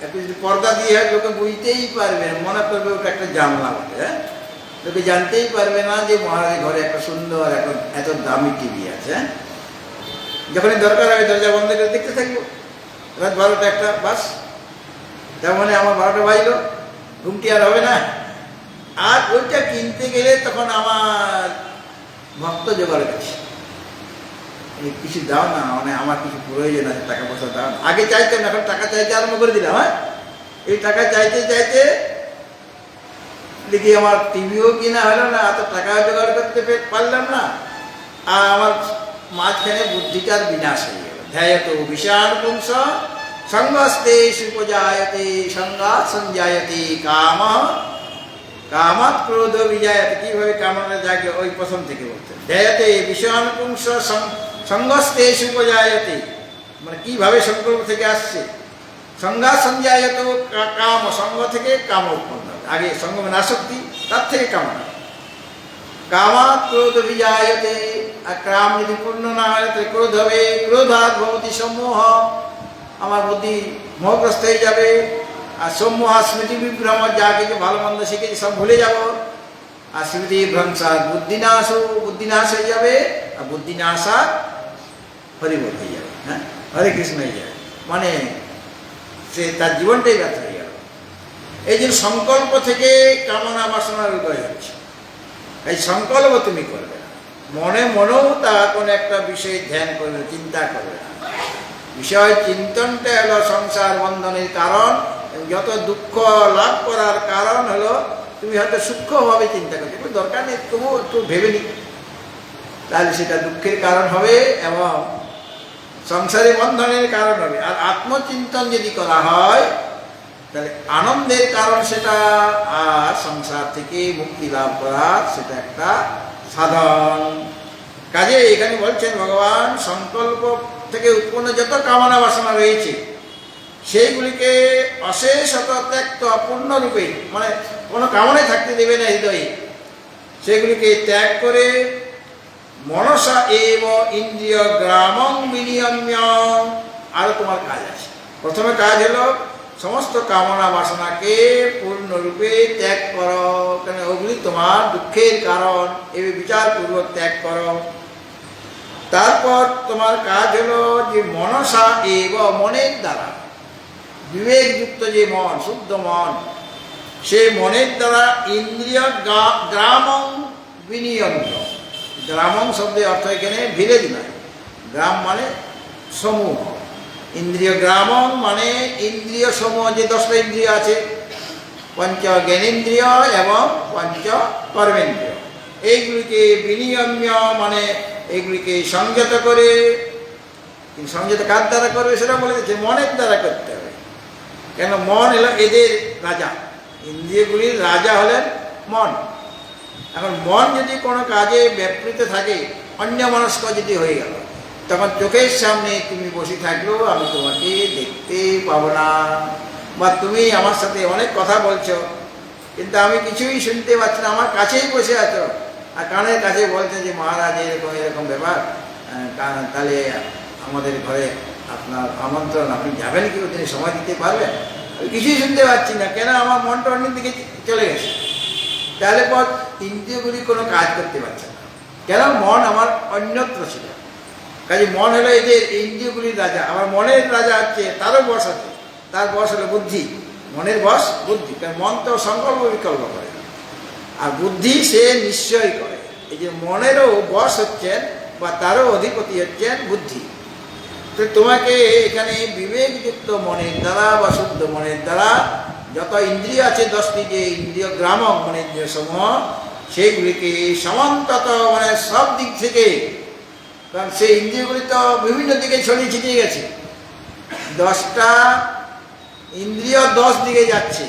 একটু যদি পর্দা দিয়ে হয় লোকে বুঝতেই পারবে না, মনে করবে ওটা একটা জানলা বটে, হ্যাঁ, লোকে জানতেই পারবে না যে মহারাজের ঘরে একটা সুন্দর এত দামি টিভি আছে। হ্যাঁ, যখনই দরকার হবে দরজা বন্ধ করে দেখতে থাকবো, রাত 12টা একটা বাস, তার মানে আমার 12টা বাজলো, ঘুমটি আর হবে না। আর ওইটা কিনতে গেলে তখন আমার ভক্ত জোগাড় গেছে, কিছু দাও না, মানে আমার কিছু প্রয়োজন আছে, টাকা পয়সা দাও না। আগে চাইতাম, এখন টাকা চাইতে আরম্ভ করে দিলাম। হ্যাঁ, এই টাকা চাইতে চাইতে দেখি আমার টিভিও কিনা হলো না, এত টাকা জোগাড় করতে পারলাম না, আর আমার মাঝখানে বুদ্ধিটার বিনাশ হয়ে গেল। ধ্যায়ত বিষাণ পুংস সঙ্গস্তে সুপজায়তে সঙ্গাৎ সঞ্জায়তে কাম কামাত ক্রোধ বিজায়তে। কিভাবে কামনা জাগে ওই প্রথম থেকে বলতে, ধ্যায়তে বিষাণ পুংস সঙ্গস্তে সুপজায়তে, মানে কিভাবে সংকল্প থেকে আসছে। সংজ্ঞা সঞ্জায়ত কাম, সঙ্গ থেকে কাম উৎপন্ন হবে। আগে সঙ্গ মানে আসক্তি, তার থেকে কামনা। কামাত ক্রোধ বিজায়তে, আর কাম যদি পূর্ণ না হয় তাহলে ক্রোধ হবে। ক্রোধাৎ ভবতি সম্মোহ, আমার বুদ্ধি মোহগ্রস্ত হয়ে যাবে। আর সম্মোহ স্মৃতি বিভ্রম, যা কিছু ভালো মন্দ শিখেছি সব ভুলে যাব। আর স্মৃতি ভ্রংসাৎ বুদ্ধিনাশ, বুদ্ধিনাশ হয়ে যাবে। আর বুদ্ধিনাশাৎ হরিবোধ হয়ে যাবে, হ্যাঁ হরে কৃষ্ণ হয়ে যাবে, মানে সে তার জীবনটাই ব্যর্থ হয়ে গেল। এই যে সংকল্প থেকে কামনা বাসনার উদয় হচ্ছে। এই সংকল্প তুমি করবে না, মনেও তা কোনো একটা বিষয়ে ধ্যান করবে, চিন্তা করবে না। বিষয় চিন্তনটা হলো সংসার বন্ধনের কারণ। যত দুঃখ লাভ করার কারণ হলো তুমি হয়তো সূক্ষ্মভাবে চিন্তা করছো, একটু দরকার নেই, তবুও একটু ভেবে নি, তাহলে সেটা দুঃখের কারণ হবে এবং সংসারে বন্ধনের কারণ হবে। আর আত্মচিন্তন যদি করা হয় তাহলে আনন্দের কারণ সেটা, আর সংসার থেকে মুক্তি লাভ করার সেটা একটা সাধন। কাজে এখানে বলছেন ভগবান, সংকল্প থেকে উৎপন্ন যত কামনা বাসনা রয়েছে সেইগুলিকে অশেষত ত্যক্ত, পূর্ণরূপে, মানে কোনো কামনাই থাকতে দেবে না হৃদয়ে, সেগুলিকে ত্যাগ করে মনসা এব ইন্দ্রিয় গ্রামং বিনিয়ম্য। আরো তোমার কাজ আছে। প্রথমে কাজ হলো সমস্ত কামনা বাসনাকে পূর্ণরূপে ত্যাগ করো, কেন ওগুলি তোমার দুঃখের কারণ, এই বিচারপূর্বক ত্যাগ করো। তারপর তোমার কাজ হলো যে মনসা এব, মনের দ্বারা, বিবেকযুক্ত যে মন, শুদ্ধ মন, সেই মনের দ্বারা ইন্দ্রিয় গ্রামং বিনিয়ম্য। গ্রামং শব্দের অর্থ এখানে ভিলেজ নয়, গ্রাম মানে সমূহ। ইন্দ্রিয় গ্রামং মানে ইন্দ্রিয় সমূহ, যে 10টা ইন্দ্রিয় আছে, পঞ্চ জ্ঞানেন্দ্রিয় এবং পঞ্চ কর্মেন্দ্রিয়, এইগুলিকে বিনিয়ম্য মানে এইগুলিকে সংযত করে। সংযত কার দ্বারা করবে সেটা বলে দিচ্ছে, মনের দ্বারা করতে হবে। কেন মন হলো এদের রাজা, ইন্দ্রিয়গুলির রাজা হলেন মন। এখন মন যদি কোনো কাজে ব্যাপৃত থাকে, অন্যমনস্ক যদি হয়ে গেল, তখন চোখের সামনে তুমি বসে থাকলেও আমি তোমাকে দেখতে পাবো না, বা তুমি আমার সাথে অনেক কথা বলছো কিন্তু আমি কিছুই শুনতে পাচ্ছি না, আমার কাছেই বসে আছো, আর কানের কাছে বলছে যে মহারাজ এরকম এরকম ব্যাপার, তাহলে আমাদের ঘরে আপনার আমন্ত্রণ, আপনি যাবেন কি, ওদিনে সময় দিতে পারবেন? আমি কিছুই শুনতে পাচ্ছি না, কেন আমার মনটা অন্য দিকে চলে গেছে। তাহলে পর ইন্দ্রিয়গুলি কোনো কাজ করতে পারছে না, কেন মন আমার অন্যত্র ছিল। কাজে মন হলো এদের ইন্দ্রিয়গুলির রাজা। আমার মনের রাজা হচ্ছে, তারও বশ আছে, তার বশ হলো বুদ্ধি। মনের বশ বুদ্ধি, কারণ মন তো সংকল্প বিকল্প করে, আর বুদ্ধি সে নিশ্চয় করে। এই যে মনেরও বশ হচ্ছেন বা তারও অধিপতি হচ্ছেন বুদ্ধি। তো তোমাকে এখানে বিবেকযুক্ত মনের দ্বারা বা শুদ্ধ মনের দ্বারা যত ইন্দ্রিয় আছে 10টি, যে ইন্দ্রিয় গ্রামক মানে ইন্দ্রিয় সমূহ, সেইগুলিকে সমান্তত মানে সব দিক থেকে, কারণ সেই ইন্দ্রিয়গুলি তো বিভিন্ন দিকে ছড়িয়ে ছিটিয়ে গেছে, 10টা ইন্দ্রিয় 10 দিকে যাচ্ছে।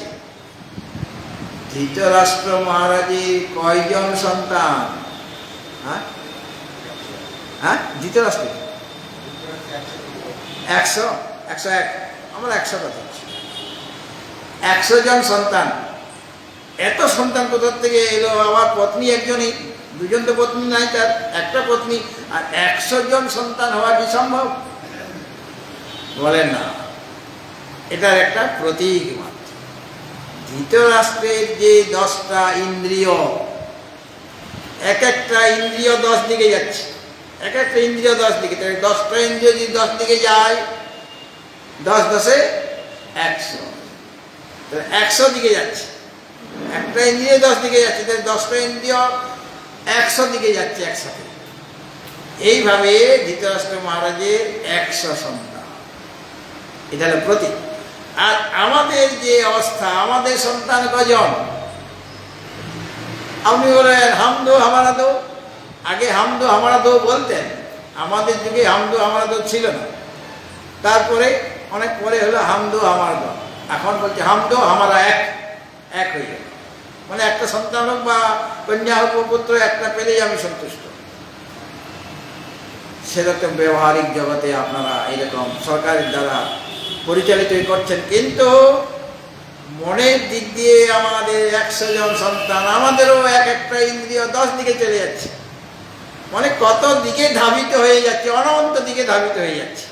ধৃতরাষ্ট্র মহারাজের কয়জন সন্তান? হ্যাঁ ধৃতরাষ্ট্র 101, আমরা 100 কথা, 100 জন সন্তান। এত সন্তান কোথা থেকে এলো? আবার পত্নী একজনই, 2জন তো পত্নী নাই, তার একটা পত্নী, আর 100 জন সন্তান হওয়া কি সম্ভব? বলেন না, এটার একটা প্রতীক মাত্র। ধৃতরাষ্ট্রের যে 10টা ইন্দ্রিয়, এক একটা ইন্দ্রিয় 10 দিকে যাচ্ছে, এক একটা ইন্দ্রিয় 10 দিকে, তাহলে 10টা ইন্দ্রিয় যদি 10 দিকে যায়, 10 10 100, 100 দিকে যাচ্ছে। একটা ইন্দ্রিয় 10 দিকে যাচ্ছে, তাহলে 10টা ইন্দ্রিয় 100 দিকে যাচ্ছে একসাথে। এইভাবে ধৃতরাষ্ট্র মহারাজের 100 সন্তান, এটা হলো প্রতীক। আর আমাদের যে অবস্থা, আমাদের সন্তান কজন? আপনি বলেন হাম দো হামারা দো। আগে হাম দো হামারা দো বলতেন, আমাদের যুগে হাম দো হামারা দো ছিল না। তারপরে অনেক পরে হলো হাম দো হামারা দো। এখন বলছে হাম দো হামারা এক, এক হয়ে গেল। মানে একটা সন্তান হোক বা কন্যা হোক পুত্র একটা পেলেই আমি সন্তুষ্ট। সেরকম ব্যবহারিক জগতে আপনারা এরকম সরকারের দ্বারা পরিচালিত করছেন, কিন্তু মনের দিক দিয়ে আমাদের 100 জন সন্তান, আমাদেরও এক একটা ইন্দ্রিয় 10 দিকে চলে যাচ্ছে। মানে কত দিকে ধাবিত হয়ে যাচ্ছে, অনন্ত দিকে ধাবিত হয়ে যাচ্ছে।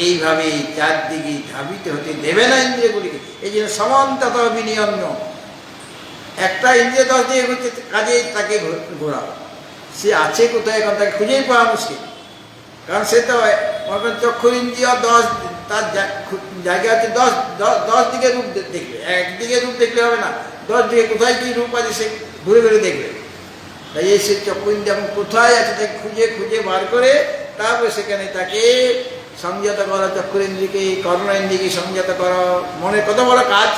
এইভাবেই চারদিকে ধাবিত হতে দেবে না ইন্দ্রিয়গুলিকে। এই জন্য সমান্তত বিনিয়ম্য। একটা ইন্দ্রিয় 10 দিকে ঘুরছে, কাজে তাকে ঘোরাও। সে আছে কোথায়, এখন তাকে খুঁজেই পাওয়া মুশকিল। কারণ সে তো চক্ষুর ইন্দ্রিয় 10, তার জায়গা হচ্ছে 10 দিকে রূপ দেখবে। একদিকে রূপ দেখলে হবে না, 10 দিকে কোথায় কি রূপ আছে সে ঘুরে ঘুরে দেখবে। তাই এই সে চক্ষু ইন্দ্রিয় কোথায় আছে তাকে খুঁজে খুঁজে বার করে তারপরে সেখানে তাকে সংযত করো। চক্ষুর ইন্দ্রিয়কে, কর্ণ ইন্দ্রিয়কে সংযত করো। মনে কত বড় কাজ।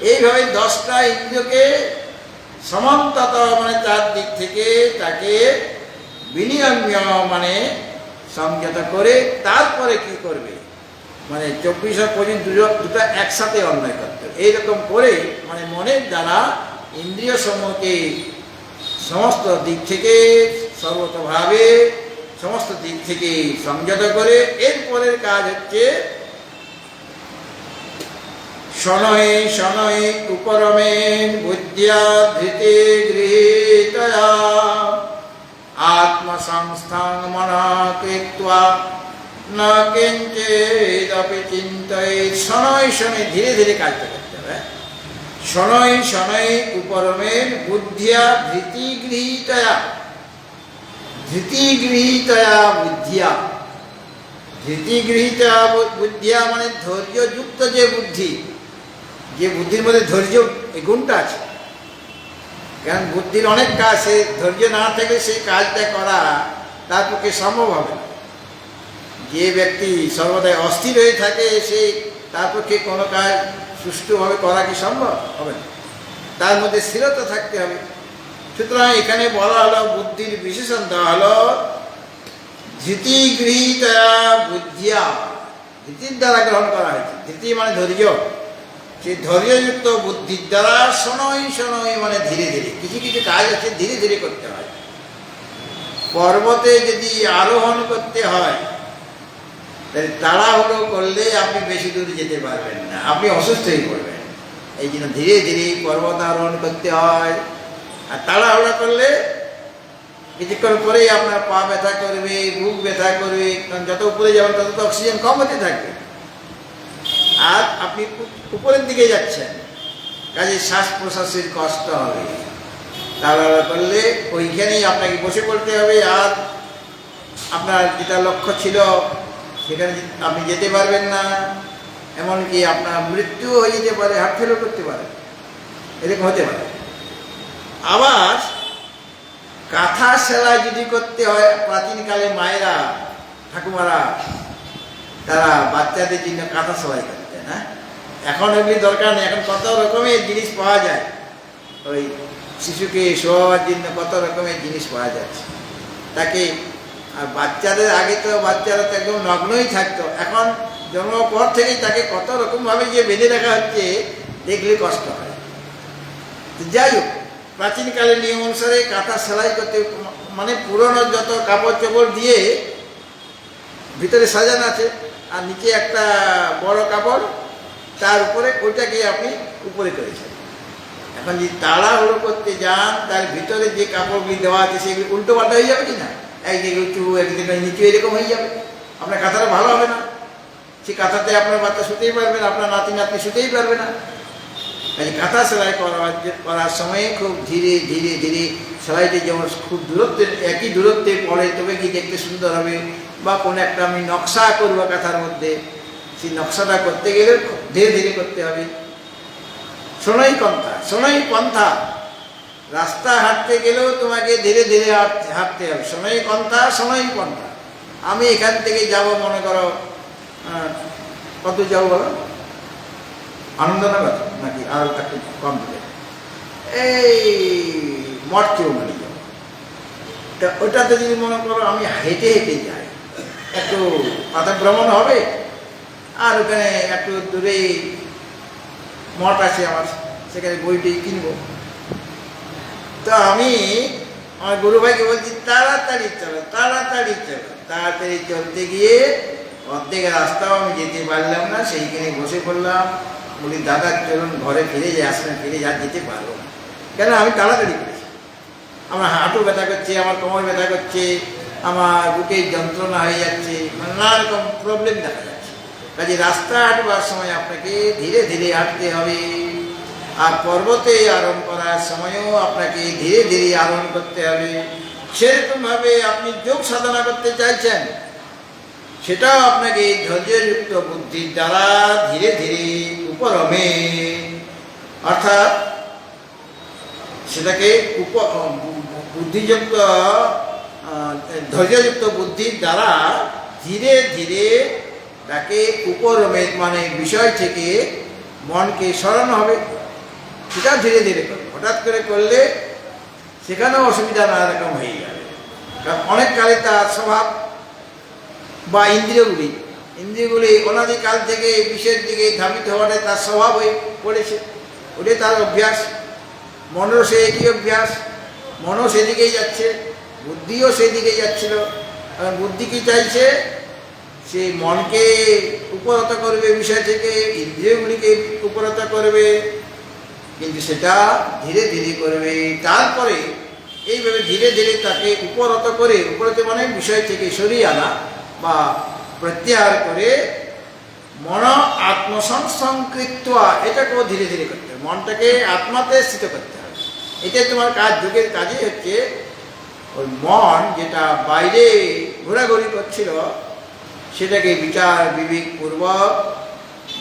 এইভাবে 10টা ইন্দ্রিয়কে সমান্তত মানে চারদিক থেকে তাকে বিনিয়ম্য মানে সংযত করে তারপরে কি করবে, মানে 24/25 দুটো একসাথে অন্যায় করতে হবে। এইরকম করে মানে মনের দ্বারা ইন্দ্রিয় সমূহকে সমস্ত দিক থেকে সর্বতভাবে সমস্ত দিক থেকে সংযত করে এরপরের কাজ হচ্ছে শনৈ শনৈ উপরমেন বুদ্ধিয়া ধৃতে গৃহীতয়া আত্মসংস্থান মনা কৃত্বা না কিঞ্চিদপি চিন্তয়েৎ। শনৈ শনৈ ধীরে ধীরে কাজটা করতে হবে। শনৈ শনৈ উপরমেন বুদ্ধিয়া ধৃতি গৃহীতয়া। ধৃতি গৃহীতয়া বুদ্ধিয়া। ধৃতি গৃহীতয়া বুদ্ধিয়া মানে ধৈর্যযুক্ত যে বুদ্ধি, যে বুদ্ধির মধ্যে ধৈর্য এই গুণটা আছে। কারণ বুদ্ধির অনেক কাজ, সে ধৈর্য না থাকলে সেই কাজটা করা তার পক্ষে সম্ভব হবে না। যে ব্যক্তি সর্বদাই অস্থির হয়ে থাকে সে তার পক্ষে কোনো কাজ সুষ্ঠুভাবে করা কি সম্ভব হবে না। তার মধ্যে স্থিরতা থাকতে হবে। সুতরাং এখানে বলা হলো, বুদ্ধির বিশেষণ দেওয়া হলো ধৃতি গৃহীতয়া বুদ্ধিয়া। ধৃতির দ্বারা গ্রহণ করা হয়েছে। ধৃতি মানে ধৈর্য। সেই ধৈর্যযুক্ত বুদ্ধির দ্বারা শনৈ শনৈ মানে ধীরে ধীরে। কিছু কিছু কাজ আছে ধীরে ধীরে করতে হয়। পর্বতে যদি আরোহণ করতে হয় তাহলে তাড়াহুড়ো করলে আপনি বেশি দূর যেতে পারবেন না, আপনি অসুস্থ হয়ে পড়বেন। এই জন্য ধীরে ধীরে পর্বত আরোহণ করতে হয়। আর তাড়াহুড়া করলে কিছুক্ষণ পরেই আপনার পা ব্যথা করবে, বুক ব্যথা করবে। কারণ যত উপরে যাবেন তত তো অক্সিজেন কম হতে থাকবে। আর আপনি উপরের দিকে যাচ্ছেন, কাজে শ্বাস প্রশ্বাসের কষ্ট হবে। তাড়াহুড়া করলে ওইখানেই আপনাকে বসে পড়তে হবে। আর আপনার যেটা লক্ষ্য ছিল সেখানে আপনি যেতে পারবেন না। এমনকি আপনার মৃত্যু হয়ে যেতে পারে, হার্ট ফেলও করতে পারে, এরকম হতে পারে। আবার কাঁথা সেলাই যদি করতে হয়, প্রাচীনকালে মায়েরা ঠাকুমারা তারা বাচ্চাদের জন্য কাঁথা সেলাই করতেন। হ্যাঁ, এখন এগুলি দরকার নেই। এখন কত রকমের জিনিস পাওয়া যায়, ওই শিশুকে শোয়াবার জন্য কত রকমের জিনিস পাওয়া যাচ্ছে তাকে। আর বাচ্চাদের আগে তো বাচ্চারা তো একদম নগ্নই থাকতো। এখন জন্মের পর থেকেই তাকে কত রকমভাবে যে বেঁধে রাখা হচ্ছে, দেখলে কষ্ট হয়। যাই হোক, প্রাচীনকালের নিয়ম অনুসারে কাঁথা সেলাই করতে মানে পুরনো যত কাপড় চোপড় দিয়ে ভিতরে সাজানো আছে আর নিচে একটা বড় কাপড়, তার উপরে ওইটাকে আপনি উপরে করেছেন। এখন যদি তাড়াহুড়ো করতে যান তার ভিতরে যে কাপড়গুলি দেওয়া আছে সেগুলি উল্টো পাল্টা হয়ে যাবে কি না, একদিকে উঁচু একদিকে নিচু এরকম হয়ে যাবে। আপনার কাঁথাটা ভালো হবে না। সে কাঁথাতে আপনার বাচ্চা শুতেই পারবে না, আপনার নাতি নাতনি শুতেই পারবে না। কাঁথা সেলাই করার সময় খুব ধীরে ধীরে ধীরে সেলাইটি যেমন খুব দূরত্বে একই দূরত্বে পড়ে তবে কি দেখতে সুন্দর হবে। বা কোনো একটা আমি নকশা করবো কাঁথার মধ্যে, সেই নকশাটা করতে গেলে ধীরে ধীরে করতে হবে। শোনাই পন্থা, শোনাই পন্থা। রাস্তা হাঁটতে গেলেও তোমাকে ধীরে ধীরে হাঁটতে হবে। শোনাই পন্থা, শোনাই পন্থা। আমি এখান থেকে যাব, মনে করো কত যাবো বলো, আনন্দনগর নাকি আর একটু কম দিলে, এই মঠ চৌমানি যাবো। তা ওটাতে যদি মনে করো আমি হেঁটে হেঁটে যাই, একটু পাতা ভ্রমণ হবে, আর ওখানে একটু দূরে মঠ আছে আমার, সেখানে বইটি কিনবো। তো আমি আমার গুরু ভাইকে বলছি তাড়াতাড়ি চলো তাড়াতাড়ি চলো। তাড়াতাড়ি চলতে গিয়ে অর্ধেক রাস্তাও আমি যেতে পারলাম না, সেইখানে বসে পড়লাম। বলি দাদা চলুন ঘরে ফিরে যাই, আসলে ফিরে যেতে পারবো না। কেন আমি তাড়াতাড়ি করেছি, আমার হাঁটু ব্যথা করছে, আমার কোমর ব্যথা করছে, আমার বুকে যন্ত্রণা হয়ে যাচ্ছে, মানে নানা রকম প্রবলেম দেখা যাচ্ছে। কাজে রাস্তা হাঁটবার সময় আপনাকে ধীরে ধীরে হাঁটতে হবে, আর পর্বতে আরোহণ করার সময়ও আপনাকে ধীরে ধীরে আরোহণ করতে হবে। সেরকমভাবে আপনি যোগ সাধনা করতে চাইছেন, সেটাও আপনাকে ধৈর্যযুক্ত বুদ্ধির দ্বারা ধীরে ধীরে উপরমে, অর্থাৎ সেটাকে বুদ্ধিযুক্ত ধৈর্যযুক্ত বুদ্ধির দ্বারা ধীরে ধীরে তাকে উপরমে, মানে বিষয় থেকে মনকে সরানো হবে। সেটা ধীরে ধীরে করবে, হঠাৎ করে করলে সেখানেও অসুবিধা নানা রকম হয়ে যাবে। কারণ অনেক কালে তার স্বভাব বা ইন্দ্রিয়গুলি অনাদিকাল থেকে বিষয়ের দিকে ধাবিত হওয়াটা তার স্বভাব হয়ে পড়েছে, ওটাই তার অভ্যাস। মনেরও সে একই অভ্যাস, মনও সেদিকেই যাচ্ছে, বুদ্ধিও সেদিকেই যাচ্ছিল। কারণ বুদ্ধি কি চাইছে, সেই মনকে উপরত করবে বিষয় থেকে, ইন্দ্রিয়গুলিকে উপরত করবে, কিন্তু সেটা ধীরে ধীরে করবে। তারপরে এইভাবে ধীরে ধীরে তাকে উপরত করে, উপরত মানে বিষয় থেকে সরিয়ে আনা বা প্রত্যাহার করে মন আত্মসংকৃত, এটাকেও ধীরে ধীরে করতে হবে, মনটাকে আত্মাতে স্থিত করতে হবে। এটাই তোমার কাজ, যুগের কাজই হচ্ছে ওই মন যেটা বাইরে ঘোরাঘুরি করছিল, সেটাকে বিচার বিবেক পূর্বক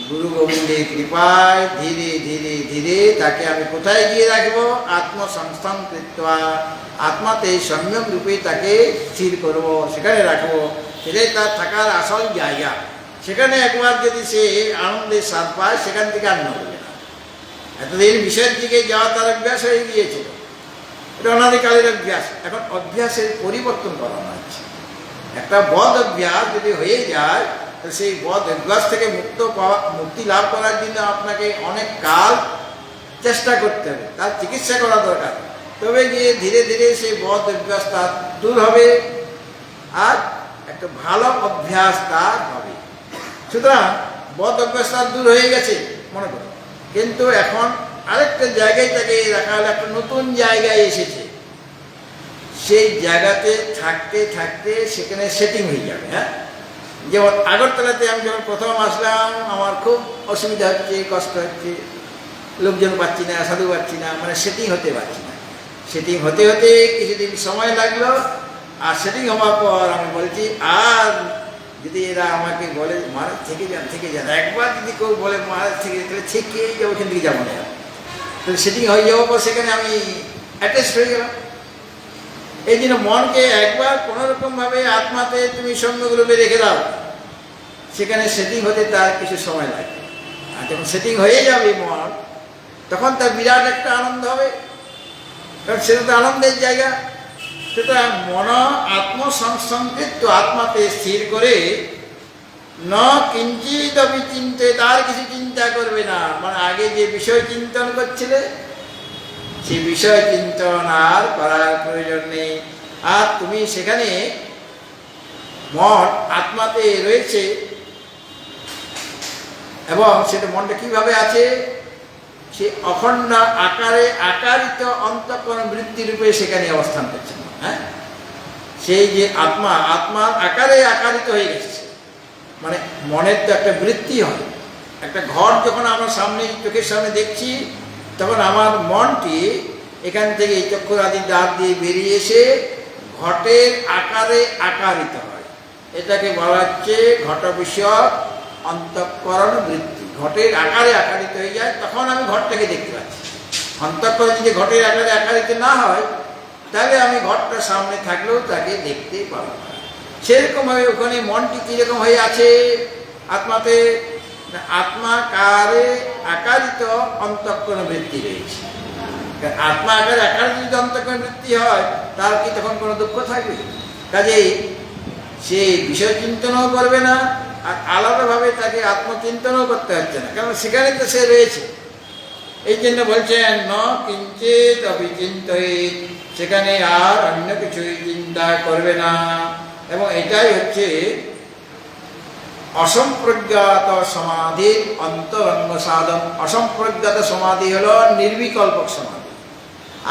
গুরু গোবিন্দের কৃপায় ধীরে ধীরে ধীরে তাকে আমি কোথায় গিয়ে রাখবো, আত্মসংস্থান কৃত্বা, আত্মাতে সম্যক রূপে তাকে স্থির করব, সেখানে রাখবো। সেটাই তার থাকার আসল জায়গা। সেখানে একবার যদি সে আনন্দের স্বাদ পায়, সেখান থেকে আর নড়বে না। এতদিন বিষয়ের দিকে যাওয়া তার অভ্যাস হয়ে গিয়েছিল, এটা অনাদিকালের অভ্যাস। এখন অভ্যাসের পরিবর্তন করানো হচ্ছে। একটা বদ অভ্যাস যদি হয়ে যায়, সেই বদ অভ্যাস থেকে মুক্তি লাভ করার জন্য আপনাকে অনেক কাল চেষ্টা করতে হবে, তার চিকিৎসা করা দরকার। তবে গিয়ে ধীরে ধীরে সেই বদ অভ্যাস তার দূর হবে, আর একটা ভালো অভ্যাস তার হবে। সুতরাং বদ অভ্যাস তার দূর হয়ে গেছে মনে করো, কিন্তু এখন আরেকটা জায়গায় তাকে রাখা হলে, একটা নতুন জায়গায় এসেছে, সেই জায়গাতে থাকতে থাকতে সেখানে সেটিং হয়ে যাবে। হ্যাঁ, যেমন আগরতলাতে আমি যখন প্রথম আসলাম, আমার খুব অসুবিধা হচ্ছে, কষ্ট হচ্ছে, লোকজন পাচ্ছি না, সাধু পাচ্ছি না, মানে সেটিং হতে পারছি না। সেটিং হতে হতে কিছুদিন সময় লাগলো, আর সেটিং হওয়ার পর আমি বলছি, আর যদি এরা আমাকে বলে মহারাজ থেকে যান, একবার যদি কেউ বলে মহারাজ থেকে, তাহলে থেকে যাবো, ওখান থেকে যাবো না। তাহলে সেটিং হয়ে যাওয়ার পর সেখানে আমি অ্যাটাচ হয়ে গেলাম। এই জন্য মনকে একবার কোনোরকমভাবে আত্মাতে তুমি সঙ্গগুলোকে রেখে দাও, সেখানে সেটিং হতে তার কিছু সময় লাগে। আর যখন সেটিং হয়ে যাবে মন, তখন তার বিরাট একটা আনন্দ হবে, কারণ সেটা তো আনন্দের জায়গা। সুতরাং মন আত্মসংকৃত, আত্মাতে স্থির করে ন কিঞ্চিত চিন্তে, তার কিছু চিন্তা করবে না। মানে আগে যে বিষয় চিন্তন করছিলে, সেই বিষয় চিন্তন আর করার প্রয়োজন নেই। আর তুমি সেখানে মন আত্মাতে রয়েছে, এবং সেটা মনটা কিভাবে আছে, সে অখণ্ড আকারে আকারিত অন্তঃকরণ বৃত্তি রূপে সেখানে অবস্থান করছে। হ্যাঁ, সেই যে আত্মার আকারে আকারিত হয়ে গেছে, মানে মনের তো একটা বৃত্তি হয়। একটা ঘর যখন আমরা চোখের সামনে দেখছি, তখন আমার মনটি এখান থেকে চক্ষুর আদি দ্বার দিয়ে বেরিয়ে এসে ঘটের আকারে আকারিত হয়। এটাকে বলা হচ্ছে ঘট বিষয়ক অন্তঃকরণ বৃত্তি। ঘটের আকারে আকারিত হয়ে যায়, তখন আমি ঘরটাকে দেখতে পাচ্ছি। অন্তঃকরণ যদি ঘটের আকারে আকারিত না হয়, তাহলে আমি ঘরটা সামনে থাকলেও তাকে দেখতে পাবো না। সেরকমভাবে ওখানে মনটি কীরকম হয়ে আছে আত্মাতে, আত্মাকারে আকারিত অন্তঃকরণ বৃত্তি রয়েছে। আত্মা আকার একার যদি অন্তঃকরণ বৃত্তি হয়, তার কি তখন কোনো দুঃখ থাকবে? কাজেই সে বিষয় চিন্তনও করবে না, আর আলাদাভাবে তাকে আত্মচিন্তনও করতে হচ্ছে না, কারণ সেখানে তো সে রয়েছে। এই জন্য বলছেন ন কিঞ্চিত অবিচিন্তয়িত, সেখানে আর অন্য কিছুই চিন্তা করবে না। এবং এটাই হচ্ছে অসম্প্রজ্ঞাত সমাধির অন্তরঙ্গ সাধন। অসম্প্রজ্ঞাত সমাধি হলো নির্বিকল্পক সমাধি,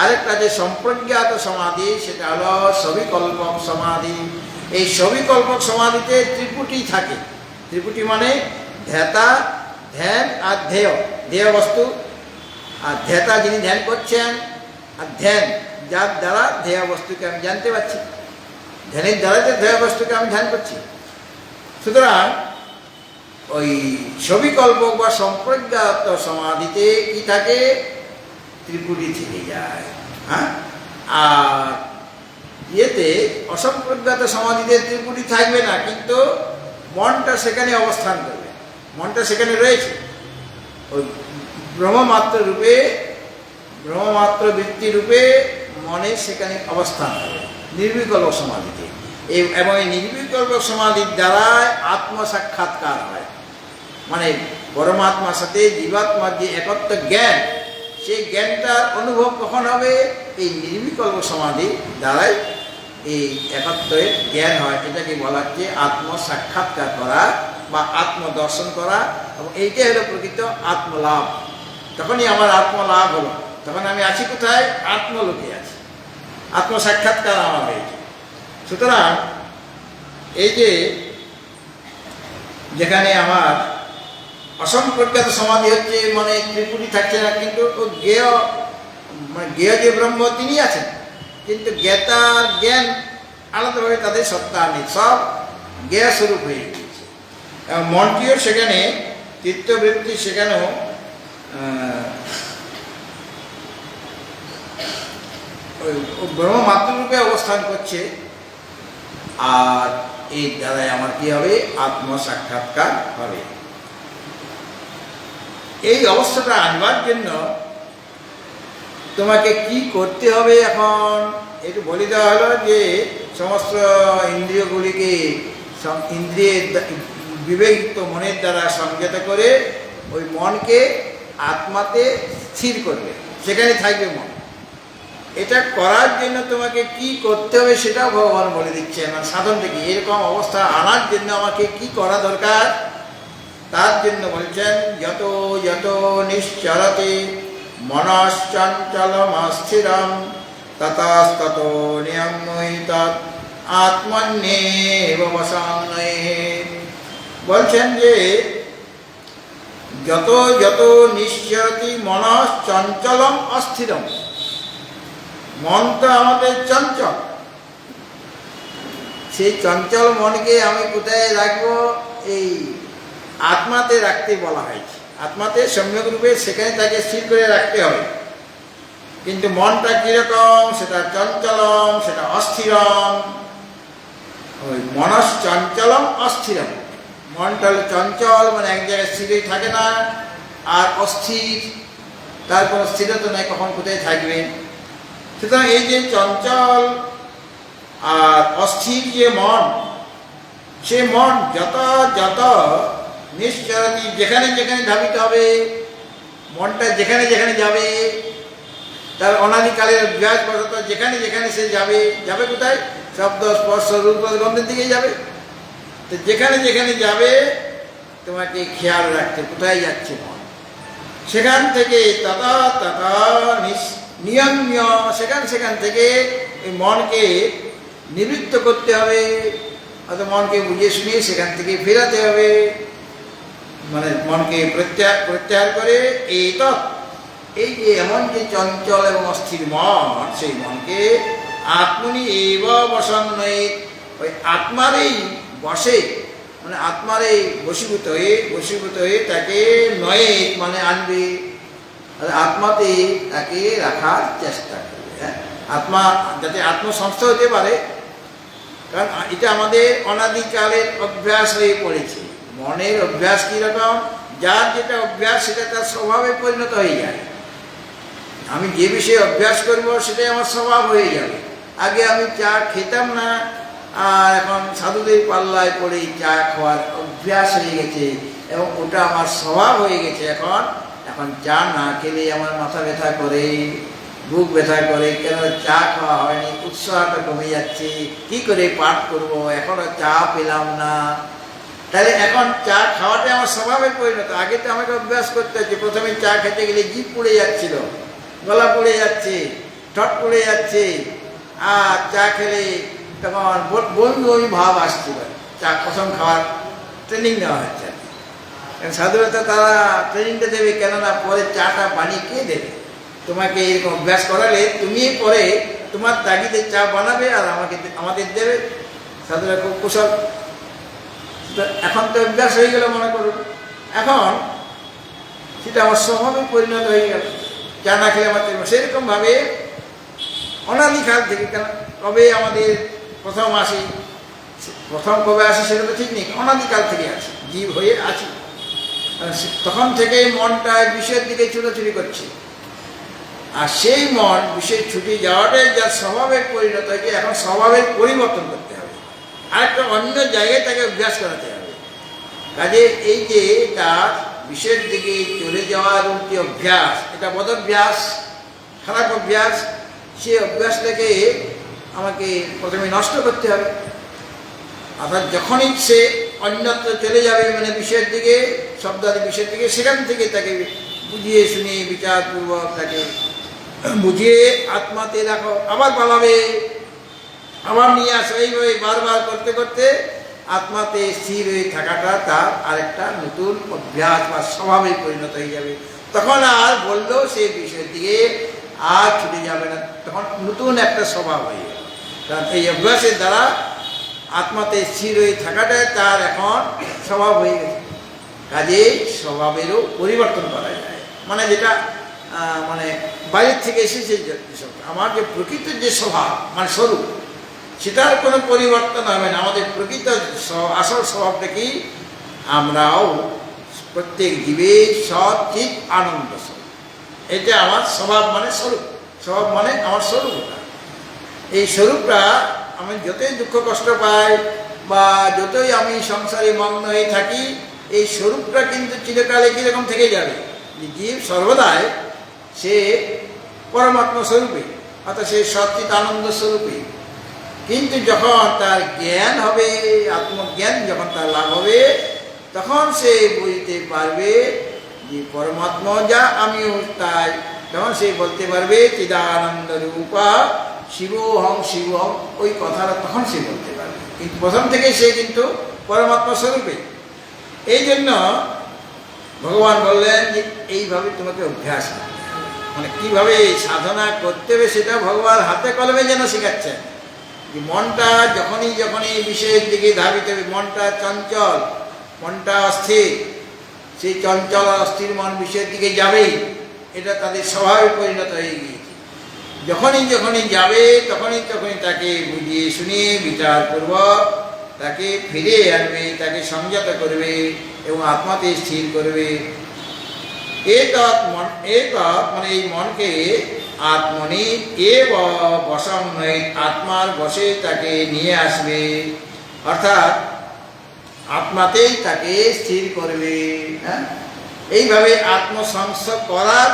আরেকটা যে সম্প্রজ্ঞাত সমাধি সেটা হলো সবিকল্পক সমাধি। এই সবিকল্পক সমাধিতে ত্রিপুটি থাকে। ত্রিপুটি মানে ধ্যাতা, ধ্যান আর ধ্যেয়, ধ্যেয় বস্তু। আর ধ্যাতা যিনি ধ্যান করছেন, আর ধ্যান যার দ্বারা ধ্যেয় বস্তুকে আমি জানতে পারছি, ধ্যানের দ্বারা যে ধ্যেয় বস্তুকে আমি ধ্যান করছি। সুতরাং ওই সবিকল্পক বা সম্প্রজ্ঞাত সমাধিতে কি থাকে? ত্রিপুটি থেকে যায়। হ্যাঁ, আর ইয়েতে অসম্প্রজ্ঞাত সমাধিতে ত্রিপুটি থাকবে না, কিন্তু মনটা সেখানে অবস্থান করবে, মনটা সেখানে রয়েছে। ওই ব্রহ্মমাত্র রূপে, ব্রহ্মমাত্র বৃত্তি রূপে মনে সেখানে অবস্থান করবে নির্বিকল্প সমাধিতে। এবং এই নির্বিকল্প সমাধির দ্বারাই আত্মসাক্ষাৎকার হয়, মানে পরমাত্মার সাথে জীবাত্মার যে একত্র জ্ঞান, সেই জ্ঞানটার অনুভব কখন হবে? এই নির্বিকল্প সমাধি দ্বারাই এই একত্রের জ্ঞান হয়। এটাকে বলা হচ্ছে আত্মসাক্ষাৎকার করা বা আত্মদর্শন করা। এবং এইটাই হলো প্রকৃত আত্মলাভ। তখনই আমার আত্মলাভ হলো, তখন আমি আছি কোথায়? আত্মলোকে আছি, আত্মসাক্ষাৎকার আমার হয়েছে। সুতরাং এই যে যেখানে আমার অসম্প্রজ্ঞাত সমাধি হচ্ছে, মানে ত্রিপুটি থাকছে না, কিন্তু ও জ্ঞেয়, মানে জ্ঞেয় যে ব্রহ্ম তিনি আছেন, কিন্তু জ্ঞাতার জ্ঞান আলাদাভাবে তাদের সত্তা নেই, সব জ্ঞেয় স্বরূপ হয়ে গিয়েছে। এবং মনটিও সেখানে, চিত্তবৃত্তি সেখানেও ব্রহ্মমাত্ররূপে অবস্থান করছে। আর এই দ্বারাই আমার কি হবে? আত্মসাক্ষাৎকার হবে। এই অবস্থাটা আনবার জন্য তোমাকে কি করতে হবে এখন একটু বলে দেওয়া হলো, যে সমস্ত ইন্দ্রিয়গুলিকে ইন্দ্রিয়ের বিবেকযুক্ত মনের দ্বারা সংযত করে ওই মনকে আত্মাতে স্থির করবে, সেখানে থাকবে মন। এটা করার জন্য তোমাকে কি করতে হবে সেটাও ভগবান বলে দিচ্ছে। আমার সাধনটা কি, এরকম অবস্থা আনার জন্য আমাকে কি করা দরকার, তার জন্য বলছেন যত যত নিশ্চরতে মনশ্চঞ্চলমস্থিরম ততস্তত নিয়ম্যহিতৎ আত্মন্যেব বসান্নয়েৎ। বলছেন যে যত যত নিশ্চরতি মনশ্চঞ্চলম অস্থিরম, মন তো আমাদের চঞ্চল, সেই চঞ্চল মনকে আমি কোথায় রাখবো? এই আত্মাতে রাখতে বলা হয়েছে। আত্মাতে সম্যক রূপে সেখানে তাকে স্থির করে রাখতে হবে। কিন্তু মনটা কিরকম? সেটা চঞ্চলম, সেটা অস্থিরম। ওই মনশ্চঞ্চলম অস্থিরম, মনটা হলো চঞ্চল, মানে এক জায়গায় স্থিরই থাকে না। আর অস্থির, তার কোনো স্থিরতা নেই, কখন কোথায় থাকবে। সুতরাং এই যে চঞ্চল আর অস্থির যে মন, সে মন যত যত নিশ্চরতি, যেখানে যেখানে ধাবিত হবে, মনটা যেখানে যেখানে যাবে, তার অনাদিকালের অভ্যাস বশত যেখানে যেখানে সে যাবে, যাবে কোথায়? শব্দ স্পর্শ রূপ গন্ধের দিকে যাবে। তো যেখানে যেখানে যাবে তোমাকে খেয়াল রাখতে, কোথায় যাচ্ছে মন, সেখান থেকে তথা তথা নিয়ম্য, সেখান সেখান থেকে এই মনকে নিবৃত্ত করতে হবে, অর্থাৎ মনকে বুঝিয়ে শুনিয়ে সেখান থেকে ফেরাতে হবে। মানে মনকে প্রত্যাহার করে এই যে এমন যে চঞ্চল এবং অস্থির মন, সেই মনকে আত্মনি এব বসান্নয়েৎ, ওই আত্মারই বসে, মানে আত্মারই বশীভূত হয়ে তাকে নয়েৎ মানে আনবে, আত্মাতে তাকে রাখার চেষ্টা করবে। হ্যাঁ, আত্মা যাতে আত্মসংস্থ হতে পারে, কারণ এটা আমাদের অনাদিকালের অভ্যাস হয়ে পড়েছে। মনের অভ্যাস কীরকম? যার যেটা অভ্যাস সেটা তার স্বভাবে পরিণত হয়ে যায়। আমি যে বিষয়ে অভ্যাস করব সেটাই আমার স্বভাব হয়ে যাবে। আগে আমি চা খেতাম না, আর এখন সাধুদের পাল্লায় পড়েই চা খাওয়ার অভ্যাস হয়ে গেছে এবং ওটা আমার স্বভাব হয়ে গেছে। এখন এখন চা না খেলে আমার মাথা ব্যথা করে, বুক ব্যথা করে, কেন চা খাওয়া হয়নি, উৎসাহটা কমে যাচ্ছে, কি করে পাঠ করব, এখনও চা পেলাম না। তাহলে এখন চা খাওয়াটাই আমার স্বভাবের পরিণত। আগে তো আমাকে অভ্যাস করতে হচ্ছে। প্রথমে চা খেতে গেলে জিভ পুড়ে যাচ্ছিল, গলা পুড়ে যাচ্ছে, ঠট পুড়ে যাচ্ছে, আর চা খেলে তখন বন্ধু আমি ভাব আসছিল। চা প্রথম খাওয়ার ট্রেনিং নেওয়া হচ্ছে। সাধুরা তারা ট্রেনিংটা দেবে, কেননা পরে চাটা বানিয়ে কে দেবে? তোমাকে এরকম অভ্যাস করালে তুমি পরে তোমার তাগিদে চা বানাবে আর আমাদের দেবে। সাধুরা খুব কুশল। এখন তো অভ্যাস হয়ে গেল মনে করুন, এখন সেটা আমার স্বভাবে পরিণত হয়ে গেল। চা না খেলে আমার সেরকমভাবে অনাদিকাল থেকে, কেন কবে আমাদের প্রথম আসি, প্রথম কবে আসি সেটা তো ঠিক নেই, অনাদিকাল থেকে আসি, জীব হয়ে আছি। তখন থেকে মনটা বিষয়ের দিকে ছুটোছুটি করছে, আর সেই মন বিষয় ছুটে যাওয়াটাই যার স্বভাবের পরিণত হয়েছে। এখন স্বভাবের পরিবর্তন করতে হবে, আরেকটা অন্য জায়গায় তাকে অভ্যাস করাতে হবে। কাজে এই যে তার বিষয়ের দিকে চলে যাওয়ার যে অভ্যাস, এটা বদভ্যাস, খারাপ অভ্যাস। সেই অভ্যাসটাকে আমাকে প্রথমে নষ্ট করতে হবে। অর্থাৎ যখনই সে অন্যত্র চলে যাবে, মানে বিষয়ের দিকে, শব্দাদি বিষয়ের দিকে, সেখান থেকে তাকে বুঝিয়ে শুনিয়ে বিচারপূর্বক তাকে বুঝিয়ে আত্মাতে রাখো, আবার পালাবে, আবার নিয়ে আসো। এইভাবে বারবার করতে করতে আত্মাতে স্থির হয়ে থাকাটা তার আরেকটা নতুন অভ্যাস বা স্বভাবে পরিণত হয়ে যাবে। তখন আর বললেও সেই বিষয়ের দিকে আর ছুটে যাবে না, তখন নতুন একটা স্বভাব হয়ে যাবে। কারণ এই অভ্যাসের দ্বারা আত্মাতে স্থির হয়ে থাকাটাই তার এখন স্বভাব হয়ে গেছে। কাজেই স্বভাবেরও পরিবর্তন করা যায়, মানে যেটা মানে বাইরের থেকে এসেছে, আমার যে প্রকৃত যে স্বভাব মানে স্বরূপ, সেটার কোনো পরিবর্তন হবে না। আমাদের প্রকৃত আসল স্বভাবটা কি? আমরাও প্রত্যেক জীবের সৎ চিৎ আনন্দ স্বরূপ। এটা আমার স্বভাব মানে স্বরূপ, স্বভাব মানে আমার স্বরূপটা। এই স্বরূপটা আমি যতই দুঃখ কষ্ট পাই বা যতই আমি সংসারে মগ্ন হয়ে থাকি, এই স্বরূপটা কিন্তু চিরকালে কীরকম থেকে যাবে। জীব সর্বদাই সে পরমাত্মা স্বরূপে, অর্থাৎ সে সচ্চিত আনন্দ স্বরূপে। কিন্তু যখন তার জ্ঞান হবে, আত্মজ্ঞান যখন তার লাভ হবে, তখন সে বুঝতে পারবে যে পরমাত্মা যা, আমিও তাই। তখন সে বলতে পারবে চিদানন্দ রূপা শিবহং শিবহং, ওই কথাটা তখন সে বলতে পারবে। কিন্তু প্রথম থেকে সে কিন্তু পরমাত্মা স্বরূপে। এই জন্য ভগবান বললেন যে এইভাবে তোমাকে অভ্যাস করতে হবে। মানে কীভাবে সাধনা করতে হবে সেটা ভগবান হাতে কলমে যেন শেখাচ্ছেন। যে মনটা যখনই যখনই বিষয়ের দিকে ধাবিত হবে, মনটা চঞ্চল, মনটা অস্থির, সেই চঞ্চল অস্থির মন বিষয়ের দিকে যাবেই, এটা তাদের স্বভাবে পরিণত হয়ে গিয়েছে। যখনই যখনই যাবে তখনই তখনই তাকে বুঝিয়ে শুনিয়ে বিচারপূর্বক তাকে ফিরে আনবে, তাকে সংযত করবে এবং আত্মাতে স্থির করবে। মানে এই মনকে আত্মনি বশং নয়, আত্মার বশে তাকে নিয়ে আসবে, অর্থাৎ আত্মাতেই তাকে স্থির করবে। হ্যাঁ, এইভাবে আত্মসংস্থ করার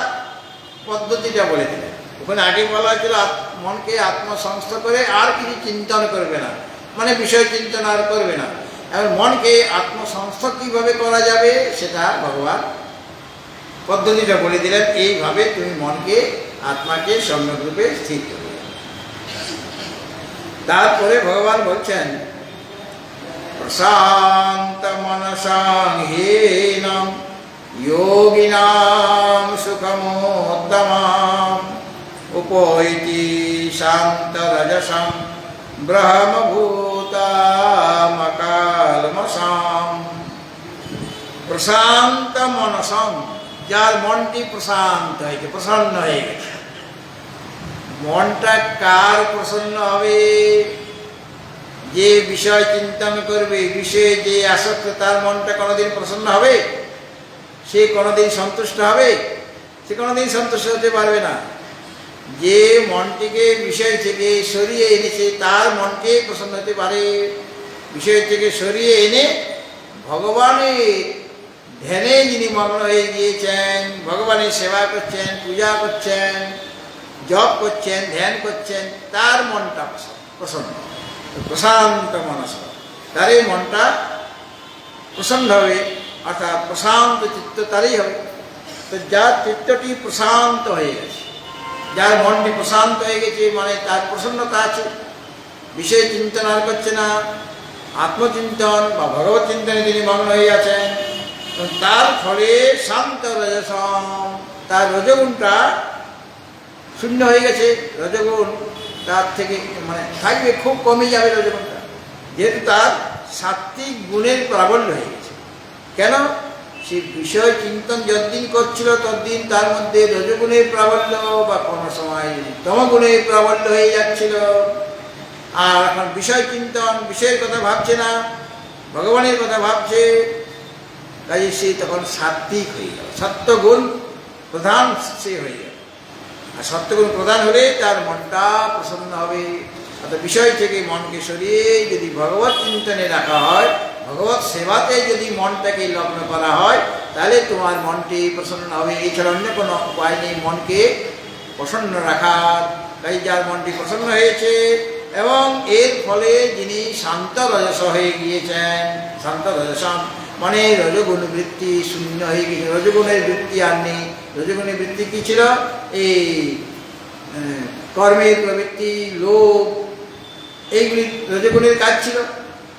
পদ্ধতিটা বলে দিলেন। ওখানে আগে বলা হয়েছিল মনকে আত্মসংস্থ করে আর কিছু চিন্তন করবে না, মানে বিষয় চিন্তন আর করবে না। এবার মনকে আত্মসংস্থ কীভাবে করা যাবে সেটা ভগবান পদ্ধতিটা বলে দিলেন। এইভাবে তুমি মনকে, আত্মাকে সম্যকরূপে স্থির করবে। তারপরে ভগবান বলছেন প্রশান্ত মনসাং হীনং যোগিনাং সুখমোত্তমাম উপৈতি শান্ত রজসং ব্রহ্মভূতামকালমসাম। প্রশান্ত মনসং, যার মনটি প্রশান্ত হয়েছে, প্রসন্ন হয়ে গেছে। মনটা কার প্রসন্ন হবে? যে বিষয় চিন্তন করবে, বিষয়ে যে আসক্ত, তার মনটা কোনোদিন প্রসন্ন হবে? সে কোনোদিন সন্তুষ্ট হবে? সে কোনোদিন সন্তুষ্ট হতে পারবে না। যে মনটিকে বিষয় থেকে সরিয়ে এনেছে তার মনকে প্রসন্ন হতে পারে। বিষয় থেকে সরিয়ে এনে ভগবানের ধ্যানে যিনি মগ্ন হয়ে গিয়েছেন, ভগবানের সেবা করছেন, পূজা করছেন, জপ করছেন, ধ্যান করছেন, তার মনটা প্রসন্ন, প্রশান্ত মনস, তারই মনটা প্রসন্ন হবে, অর্থাৎ প্রশান্ত চিত্ত তারই হবে। তো যার চিত্তটি প্রশান্ত হয়ে গেছে, যার মনটি প্রশান্ত হয়ে গেছে, মানে তার প্রসন্নতা আছে, বিষয় চিন্তন আর করছে না, আত্মচিন্তন বা ভগবত চিন্তনে তিনি মগ্ন হয়ে আছেন, তার ফলে শান্ত রজসম, তার রজগুণটা শূন্য হয়ে গেছে। রজগুণ তার থেকে মানে থাকবে, খুব কমে যাবে রজগুণটা, যেহেতু তার সাত্ত্বিক গুণের প্রাবল্য হয়ে গেছে। কেন? সে বিষয় চিন্তন যতদিন করছিল ততদিন তার মধ্যে রজগুণের প্রাবল্য বা কোনো সময় তমগুণের প্রাবল্য হয়ে যাচ্ছিল। আর এখন বিষয় চিন্তন, বিষয়ের কথা ভাবছে না, ভগবানের কথা ভাবছে, কাজে সে তখন সাত্ত্বিক হয়ে গেল, সত্যগুণ প্রধান সে হয়ে গেল। আর সত্যগুণ প্রধান হলে তার মনটা প্রসন্ন হবে। অর্থাৎ বিষয় থেকে মনকে সরিয়ে যদি ভগবত চিন্তনে রাখা হয়, ভগবত সেবাতে যদি মনটাকে লগ্ন করা হয়, তাহলে তোমার মনটি প্রসন্ন হবে। এছাড়া অন্য কোনো উপায় নেই মনকে প্রসন্ন রাখার। তাই যার মনটি প্রসন্ন হয়েছে এবং এর ফলে যিনি শান্ত রজস হয়ে গিয়েছেন, শান্ত রজসম মানে রজগুণ বৃত্তি শূন্য হয়ে গিয়েছে, রজগুণের বৃত্তি আর নেই। রজগুণের বৃত্তি কী ছিল? এই কর্মের প্রবৃত্তি, লোভ, এইগুলি রজগুণের কাজ ছিল।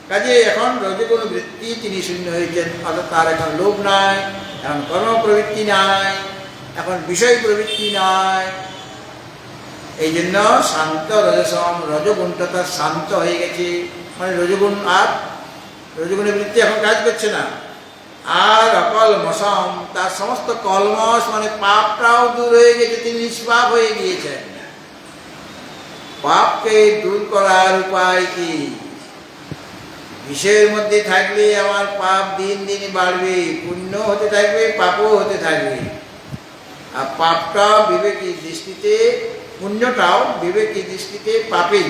কাজে এখন রজগুণ বৃত্তি তিনি শূন্য হয়েছেন, অর্থাৎ তার এখন লোভ নাই, এখন কর্ম প্রবৃত্তি নাই, এখন বিষয় প্রবৃত্তি নাই। এই জন্য শান্ত রজসম, রজগুণটা তার শান্ত হয়ে গেছে, মানে রজগুণ আর রজগুণের বৃত্তি এখন কাজ করছে না। আর অকলমসম, তার সমস্ত কলমস মানে পাপটাও দূর হয়ে গেছে, তিনি নিষ্পাপ হয়ে গিয়েছেন। পাপকে দূর করার উপায় কি? বিষয়ের মধ্যে থাকলে আমার পাপ দিন দিন বাড়বে, পুণ্য হতে থাকবে, পাপও হতে থাকবে। আর পাপটা বিবেকী দৃষ্টিতে, পুণ্যটাও বিবেকী দৃষ্টিতে পাপেই।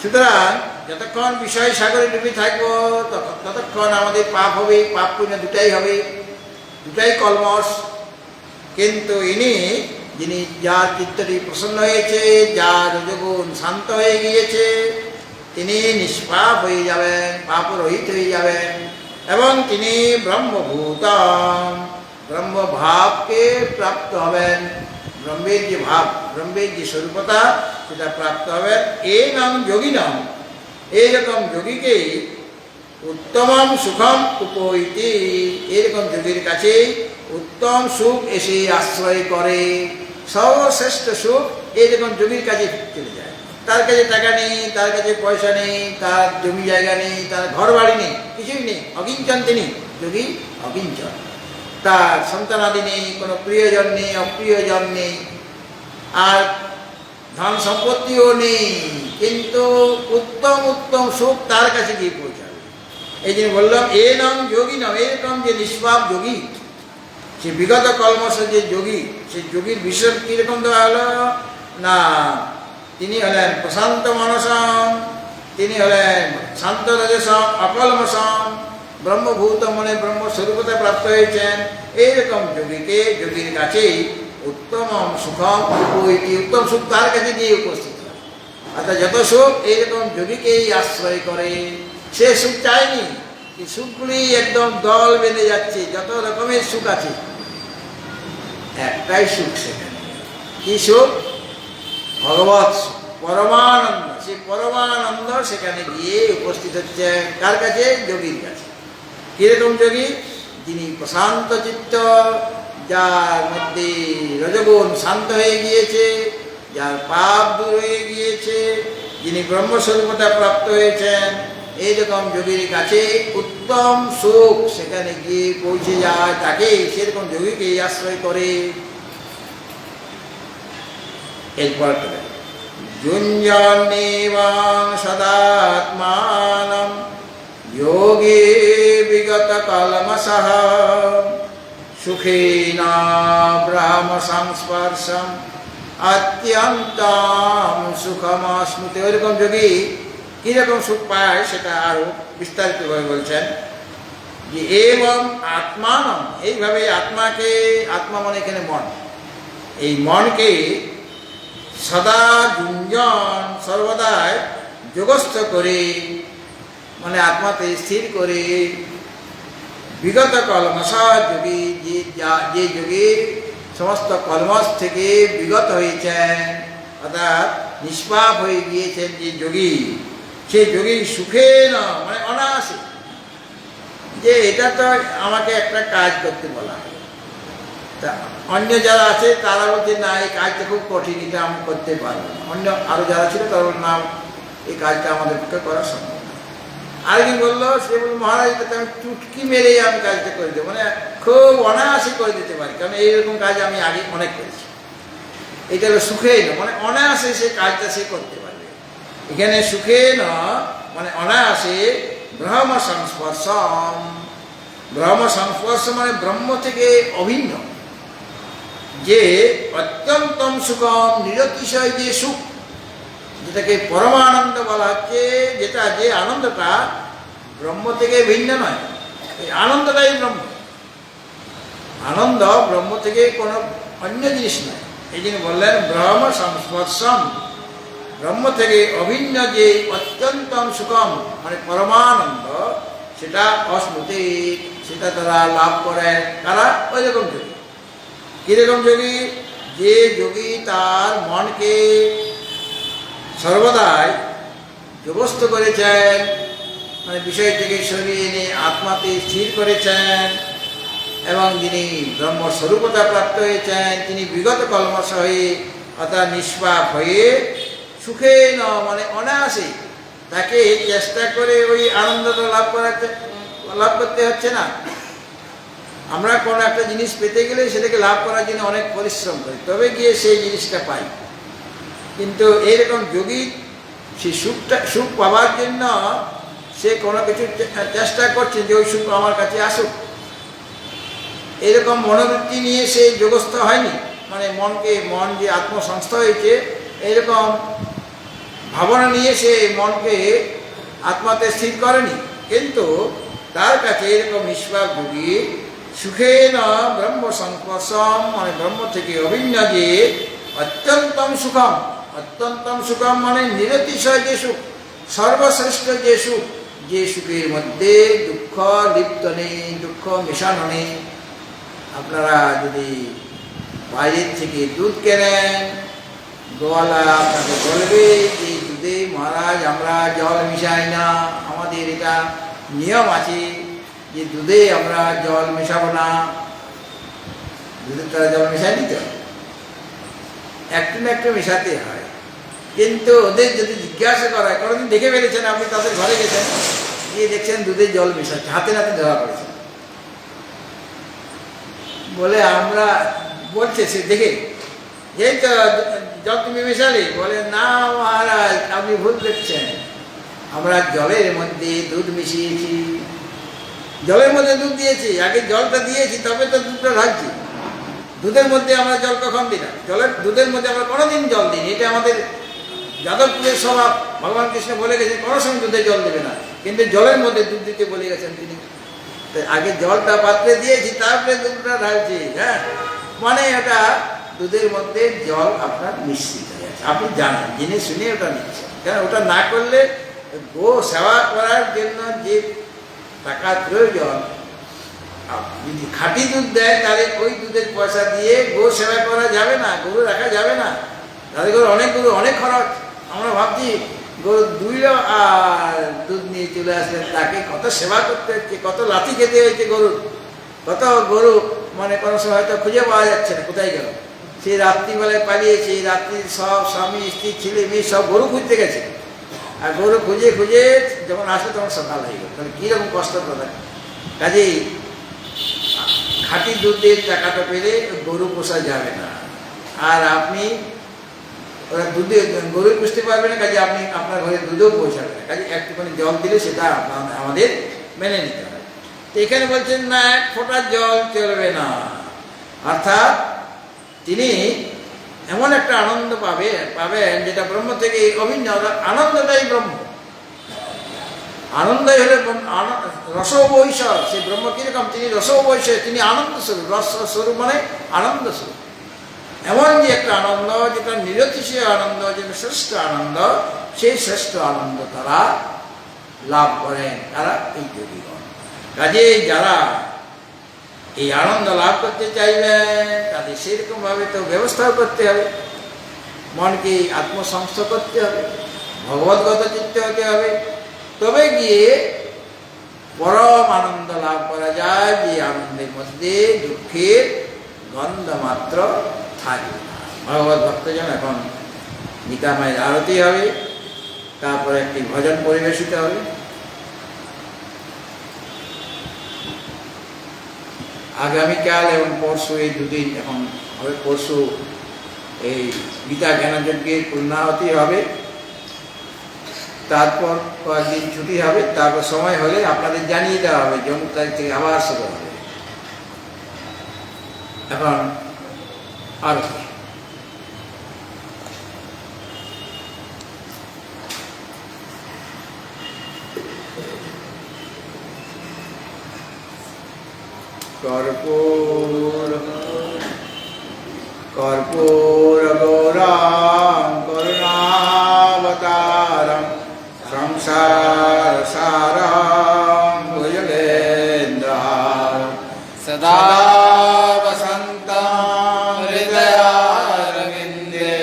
সুতরাং যতক্ষণ বিষয় সাগরে ডুবে থাকবো ততক্ষণ আমাদের পাপ হবে, পাপ পুণ্য দুটাই হবে, দুটাই কলমস। কিন্তু ইনি যিনি, যার চিত্তটি প্রসন্ন হয়েছে, যার রজগুণ শান্ত হয়ে গিয়েছে, তিনি নিষ্পাপ হয়ে যাবেন, পাপরহিত হয়ে যাবেন এবং তিনি ব্রহ্মভূতম, ব্রহ্মভাবকে প্রাপ্ত হবেন। ব্রহ্মের যে ভাব, ব্রহ্মের যে স্বরূপতা, সেটা প্রাপ্ত হবেন। এই নাম যোগী নাম, এইরকম যোগীকেই উত্তমম সুখম উপৈতি, এরকম যোগীর কাছে উত্তম সুখ এসে আশ্রয় করে। সর্বশ্রেষ্ঠ সুখ এরকম যোগীর কাছে চলে যায়। তার কাছে টাকা নেই, তার কাছে পয়সা নেই, তার জমি জায়গা নেই, তার ঘর বাড়ি নেই, কিছুই নেই, অকিঞ্চন তিনি যোগী, অকিঞ্চন। তার সন্তানাদি নেই, কোনো প্রিয়জন নেই, অপ্রিয়জন নেই, আর ধন সম্পত্তিও নেই, কিন্তু উত্তম উত্তম সুখ তার কাছে গিয়ে পৌঁছাবে। এই জন্য বললাম এ নাম যোগী নাম, এরকম যে নিষ্পাপ যোগী, সে বিগত কলমস যে যোগী, সেই যোগীর বিষয় কীরকম দেওয়া হলো না, তিনি হলেন প্রশান্ত মনসম, তিনি হলেন শান্ত রজসম, অকলমসম, ব্রহ্মভূত মনে ব্রহ্মস্বরূপতা প্রাপ্ত হয়েছেন। এইরকম যোগীকে, যোগীর কাছেই উত্তম সুখম উপৈতি, উত্তম সুখ তার কাছে গিয়ে উপস্থিত হয়। অর্থাৎ যত সুখ এইরকম যোগীকেই আশ্রয় করে। সে সুখ চায়নি, এই সুখগুলি একদম দল বেঁধে যাচ্ছে, যত রকমের সুখ আছে, একটাই সুখ সেখানে। কি সুখ? ভগবৎ সুখ, পরমানন্দ। সেই পরমানন্দ সেখানে গিয়ে উপস্থিত হচ্ছে কার কাছে? যোগীর কাছে। কিরকম যোগী? যিনি প্রশান্ত চিত্ত, যার মধ্যে রজগুণ শান্ত হয়ে গিয়েছে, যার পাপ দূর হয়ে গিয়েছে, যিনি ব্রহ্মস্বরূপতা প্রাপ্ত হয়েছেন, এইরকম যোগীর কাছে উত্তম সুখ সেখানে গিয়ে পৌঁছে যায়, তাকে সেরকম যোগীকেই আশ্রয় করে। এরপর যুঞ্জন্নেবাং সদাত্মানম যোগে বিগত কলমসঃ সুখেনা ব্রহ্ম সংস্পর্শম অত্যন্তম সুখমশ্নুতে। ওইরকম যোগী কীরকম সুখ পায় সেটা আরও বিস্তারিতভাবে বলছেন যে এবং আত্মানম, এইভাবে আত্মাকে, আত্মা মানে এখানে মন, এই মনকে সদা গুঞ্জন সর্বদাই যোগস্থ করে, মানে আত্মাতে স্থির করে, বিগত কলমশ যোগী, যে যোগী সমস্ত কলমশ থেকে বিগত হয়েছেন, অর্থাৎ নিষ্পাপ হয়ে গিয়েছেন যে যোগী, সেই যোগী সুখে না, মানে অনায়াসে, যে এটা তো আমাকে একটা কাজ করতে বলা হয়, তা অন্য যারা আছে তারা বলছে না এই কাজটা খুব কঠিন, এটা আমি করতে পারবো না। অন্য আরও যারা ছিল তারা বলল না এই কাজটা আমাদের পক্ষে করা সম্ভব না। আরেকদিন বললো, সে বলল মহারাজ এটাতে আমি চুটকি মেরেই আমি কাজটা করে দেবো, মানে খুব অনায়াসে করে দিতে পারি, কারণ এইরকম কাজ আমি আগে অনেক করেছি। এটা হলো সুখে না, মানে অনায়াসে সে কাজটা সে করতে পারবে। এখানে সুখে না মানে অনায়াসে ব্রহ্ম সংস্পর্শম, ব্রহ্ম সংস্পর্শ মানে ব্রহ্ম থেকে অভিন্ন, যে অত্যন্তম সুখম নিরতিশয় যে সুখ, যেটাকে পরমানন্দ বলা হচ্ছে, যেটা যে আনন্দটা ব্রহ্ম থেকে ভিন্ন নয়, এই আনন্দটাই ব্রহ্ম। আনন্দ ব্রহ্ম থেকে কোনো অন্য জিনিস নয়। এই জন্য বললেন ব্রহ্ম সংস্পর্শম, ব্রহ্ম থেকে অভিন্ন যে অত্যন্তম সুখম মানে পরমানন্দ, সেটা অশ্নুতি, সেটা তারা লাভ করেন। কারা? ওই রকম যোগী। কীরকম যোগী? যে যোগী তার মনকে সর্বদাই যোগস্থ করেছেন, মানে বিষয় থেকে সরিয়ে এনে আত্মাতে স্থির করেছেন, এবং যিনি ব্রহ্মস্বরূপতা প্রাপ্ত হয়েছেন, তিনি বিগত কলমশ হয়ে অর্থাৎ নিষ্পাপ হয়ে সুখে ন মানে অনায়াসে, তাকে চেষ্টা করে ওই আনন্দটা লাভ করতে হচ্ছে না। আমরা কোনো একটা জিনিস পেতে গেলে সেটাকে লাভ করার জন্য অনেক পরিশ্রম করি, তবে গিয়ে সেই জিনিসটা পাই। কিন্তু এইরকম যোগী সেই সুখ পাওয়ার জন্য সে কোনো কিছু চেষ্টা করছে যে ওই সুখ আমার কাছে আসুক, এরকম মনোবৃত্তি নিয়ে সে যোগস্থ হয়নি, মানে মন যে আত্মসংস্থ হয়েছে এরকম ভাবনা নিয়ে সে মনকে আত্মাতে স্থির করেনি। কিন্তু তার কাছে এরকম নিষ্পাপ যোগী সুখে না ব্রহ্ম সংস্পর্শম মানে ব্রহ্ম থেকে অভিন্ন যে অত্যন্তম সুখম, অত্যন্তম সুখম মানে নিরতিশয় যে সুখ, সর্বশ্রেষ্ঠ যে সুখ, যে সুখের মধ্যে দুঃখ লিপ্ত নেই, দুঃখ মেশানো নেই। আপনারা যদি বাইরের থেকে দুধ কেনেন, গোয়ালা আপনাকে বলবে যে দুধে মহারাজ আমরা জল মিশাই না, আমাদের এটা নিয়ম আছে যে দুধে আমরা জল মেশাবো না, দুধের তারা জল মেশায় নিতে হবে, একটু না একটু মেশাতে হয়। কিন্তু ওদের যদি জিজ্ঞাসা করা হয়, কোনোদিন দেখে ফেলেছেন আপনি, তাদের ঘরে গেছেন, গিয়ে দেখছেন দুধে জল মেশাচ্ছে, হাতে নাতে ধরা পড়েছে, বলে আমরা বলছে সে দেখে, এই তো জল তুমি মেশালে, বলে না মহারাজ আপনি ভুল দেখছেন, আমরা জলের মধ্যে দুধ মিশিয়েছি, জলের মধ্যে দুধ দিয়েছি, আগে জলটা দিয়েছি তবে তো দুধটা ঢালছি, দুধের মধ্যে আমরা জল কখন দিলাম? দুধের মধ্যে আমরা কোনোদিন জল দিই, এটা আমাদের যাদবপুরের স্বভাব। ভগবান কৃষ্ণ বলে গেছেন কোনো সময় দুধে জল দেবে না, কিন্তু জলের মধ্যে দুধ দিতে বলে গেছেন তিনি। আগে জলটা পাত্রে দিয়েছি তারপরে দুধটা ঢালছি, হ্যাঁ, মানে এটা দুধের মধ্যে জল আপনার মিশ্রিত হয়ে আছে, আপনি জানেন, জেনে শুনে ওটা নিচ্ছেন। কেন ওটা না করলে গো সেবা করার জন্য যে টাকার প্রয়োজন, যদি খাঁটি দুধ দেয় তাহলে ওই দুধের পয়সা দিয়ে গো সেবা করা যাবে না, গরু রাখা যাবে না। তাদের গরু অনেক খরচ। আমরা ভাবছি গরু দুইলো আর দুধ নিয়ে চলে আসলেন, তাকে কত সেবা করতে হচ্ছে, কত লাথি খেতে হয়েছে গরুর, কত গরু মানে কোনো সময় হয়তো খুঁজে পাওয়া যাচ্ছে না কোথায় গেল, সেই রাত্রিবেলায় পালিয়েছে, রাত্রির সব স্বামী স্ত্রী ছেলে মেয়ে সব গরু খুঁজতে গেছে, আর গরু খুঁজে খুঁজে যখন আসলে তখন সকাল হয়ে গেল। তাহলে কীরকম কষ্ট করে। কাজেই খাঁটি দুধের টাকাটা পেলে গরু পোষা যাবে না, আর আপনি ওরা দুধে গরু পুষতে পারবে না, কাজে আপনি আপনার ঘরে দুধও পৌঁছাবে না, কাজে একটুখানি জল দিলে সেটা আমাদের মেনে নিতে হবে। তো এখানে বলছেন না এক ফোঁটা জল চলবে না, অর্থাৎ তিনি এমন একটা আনন্দ পাবেন যেটা ব্রহ্ম থেকে অভিন্ন। আনন্দটাই ব্রহ্ম, আনন্দই হলে রসবৈশ। সেই ব্রহ্ম কিরকম? তিনি রসবৈশ, তিনি আনন্দ স্বরূপ। রস স্বরূপ মানে আনন্দ স্বরূপ। এমন যে একটা আনন্দ, যেটা নিরতিশয় আনন্দ, যেটা শ্রেষ্ঠ আনন্দ, সেই শ্রেষ্ঠ আনন্দ তারা লাভ করেন, তারা এই যোগীগণ। কাজেই যারা এই আনন্দ লাভ করতে চাইবেন তাদের সেরকমভাবে তো ব্যবস্থাও করতে হবে, মনকে আত্মসংস্থ করতে হবে, ভগবদ্গত চিত্ত হতে হবে, তবে গিয়ে পরম আনন্দ লাভ করা যায়, যে আনন্দের মধ্যে দুঃখের গন্ধ মাত্র থাকবে না। ভগবত ভক্তজন এখন গীতামায়ের আরতি হবে, তারপরে একটি ভজন পরিবেশিত হবে। আগামীকাল এবং পরশু, এই দুদিন, এখন হবে পরশু এই গীতা জ্ঞানযজ্ঞের পূর্ণাহতি হবে, তারপর কয়েকদিন ছুটি হবে, তারপর সময় হলে আপনাদের জানিয়ে দেওয়া হবে, জন্ম তারিখ থেকে আবার শুরু হবে। এখন আরতি। কর্পূরগৌরাং করুণাবতারং সংসারসারং ভুজগেন্দ্রহারং সদা বসন্तं হৃদয়ারবিন্দে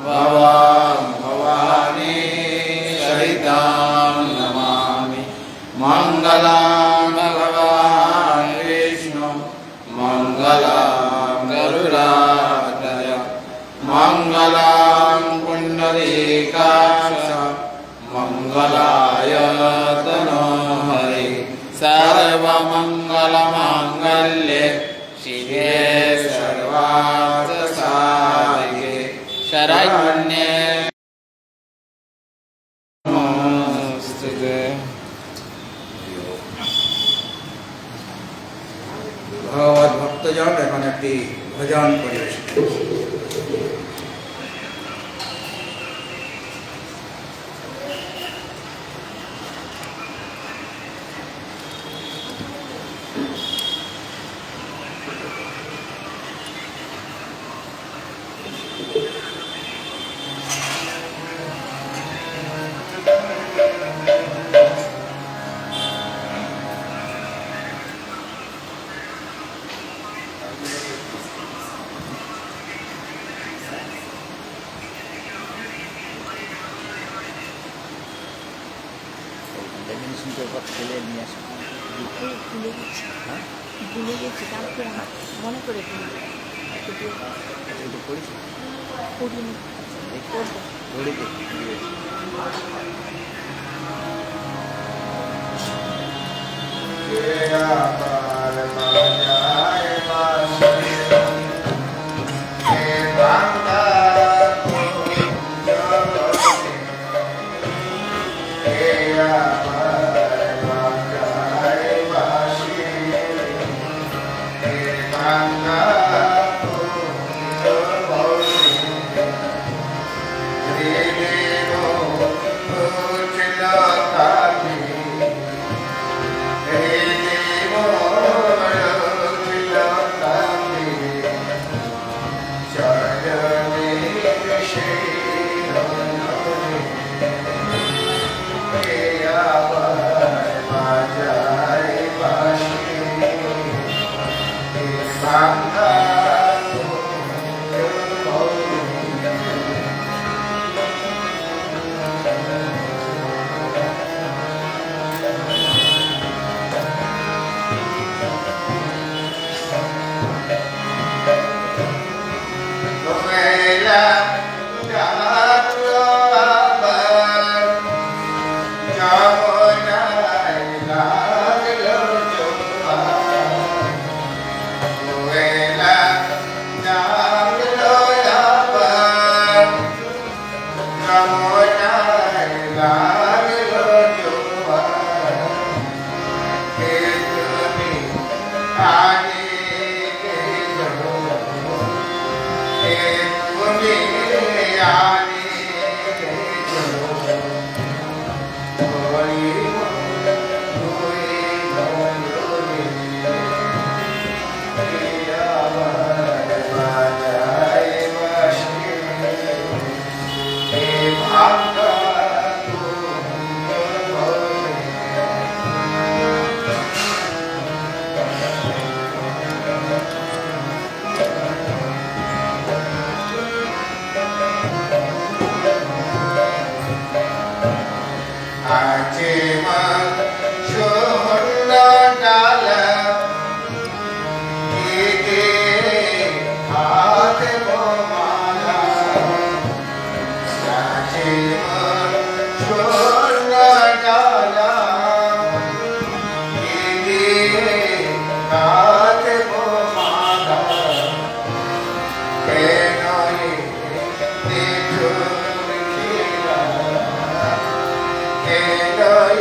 ভবাং ভবানী সহিতাং নমামি। মঙ্গলাং ভগবান বিষ্ণু মঙ্গলাং গরুড়াধ্বজ মঙ্গলাং পুণ্ডরীকাক্ষ মঙ্গলায় তনোহরি। সর্বমঙ্গলমাঙ্গল্যে শিবে সর্বার্থসাধিকে শরণ্যে নমস্তুতে। ভগবত ভক্তজন এখন একটি ভজন পরিবেশন। ভুলে গেছি, কালকে মনে করে করিনি, Right.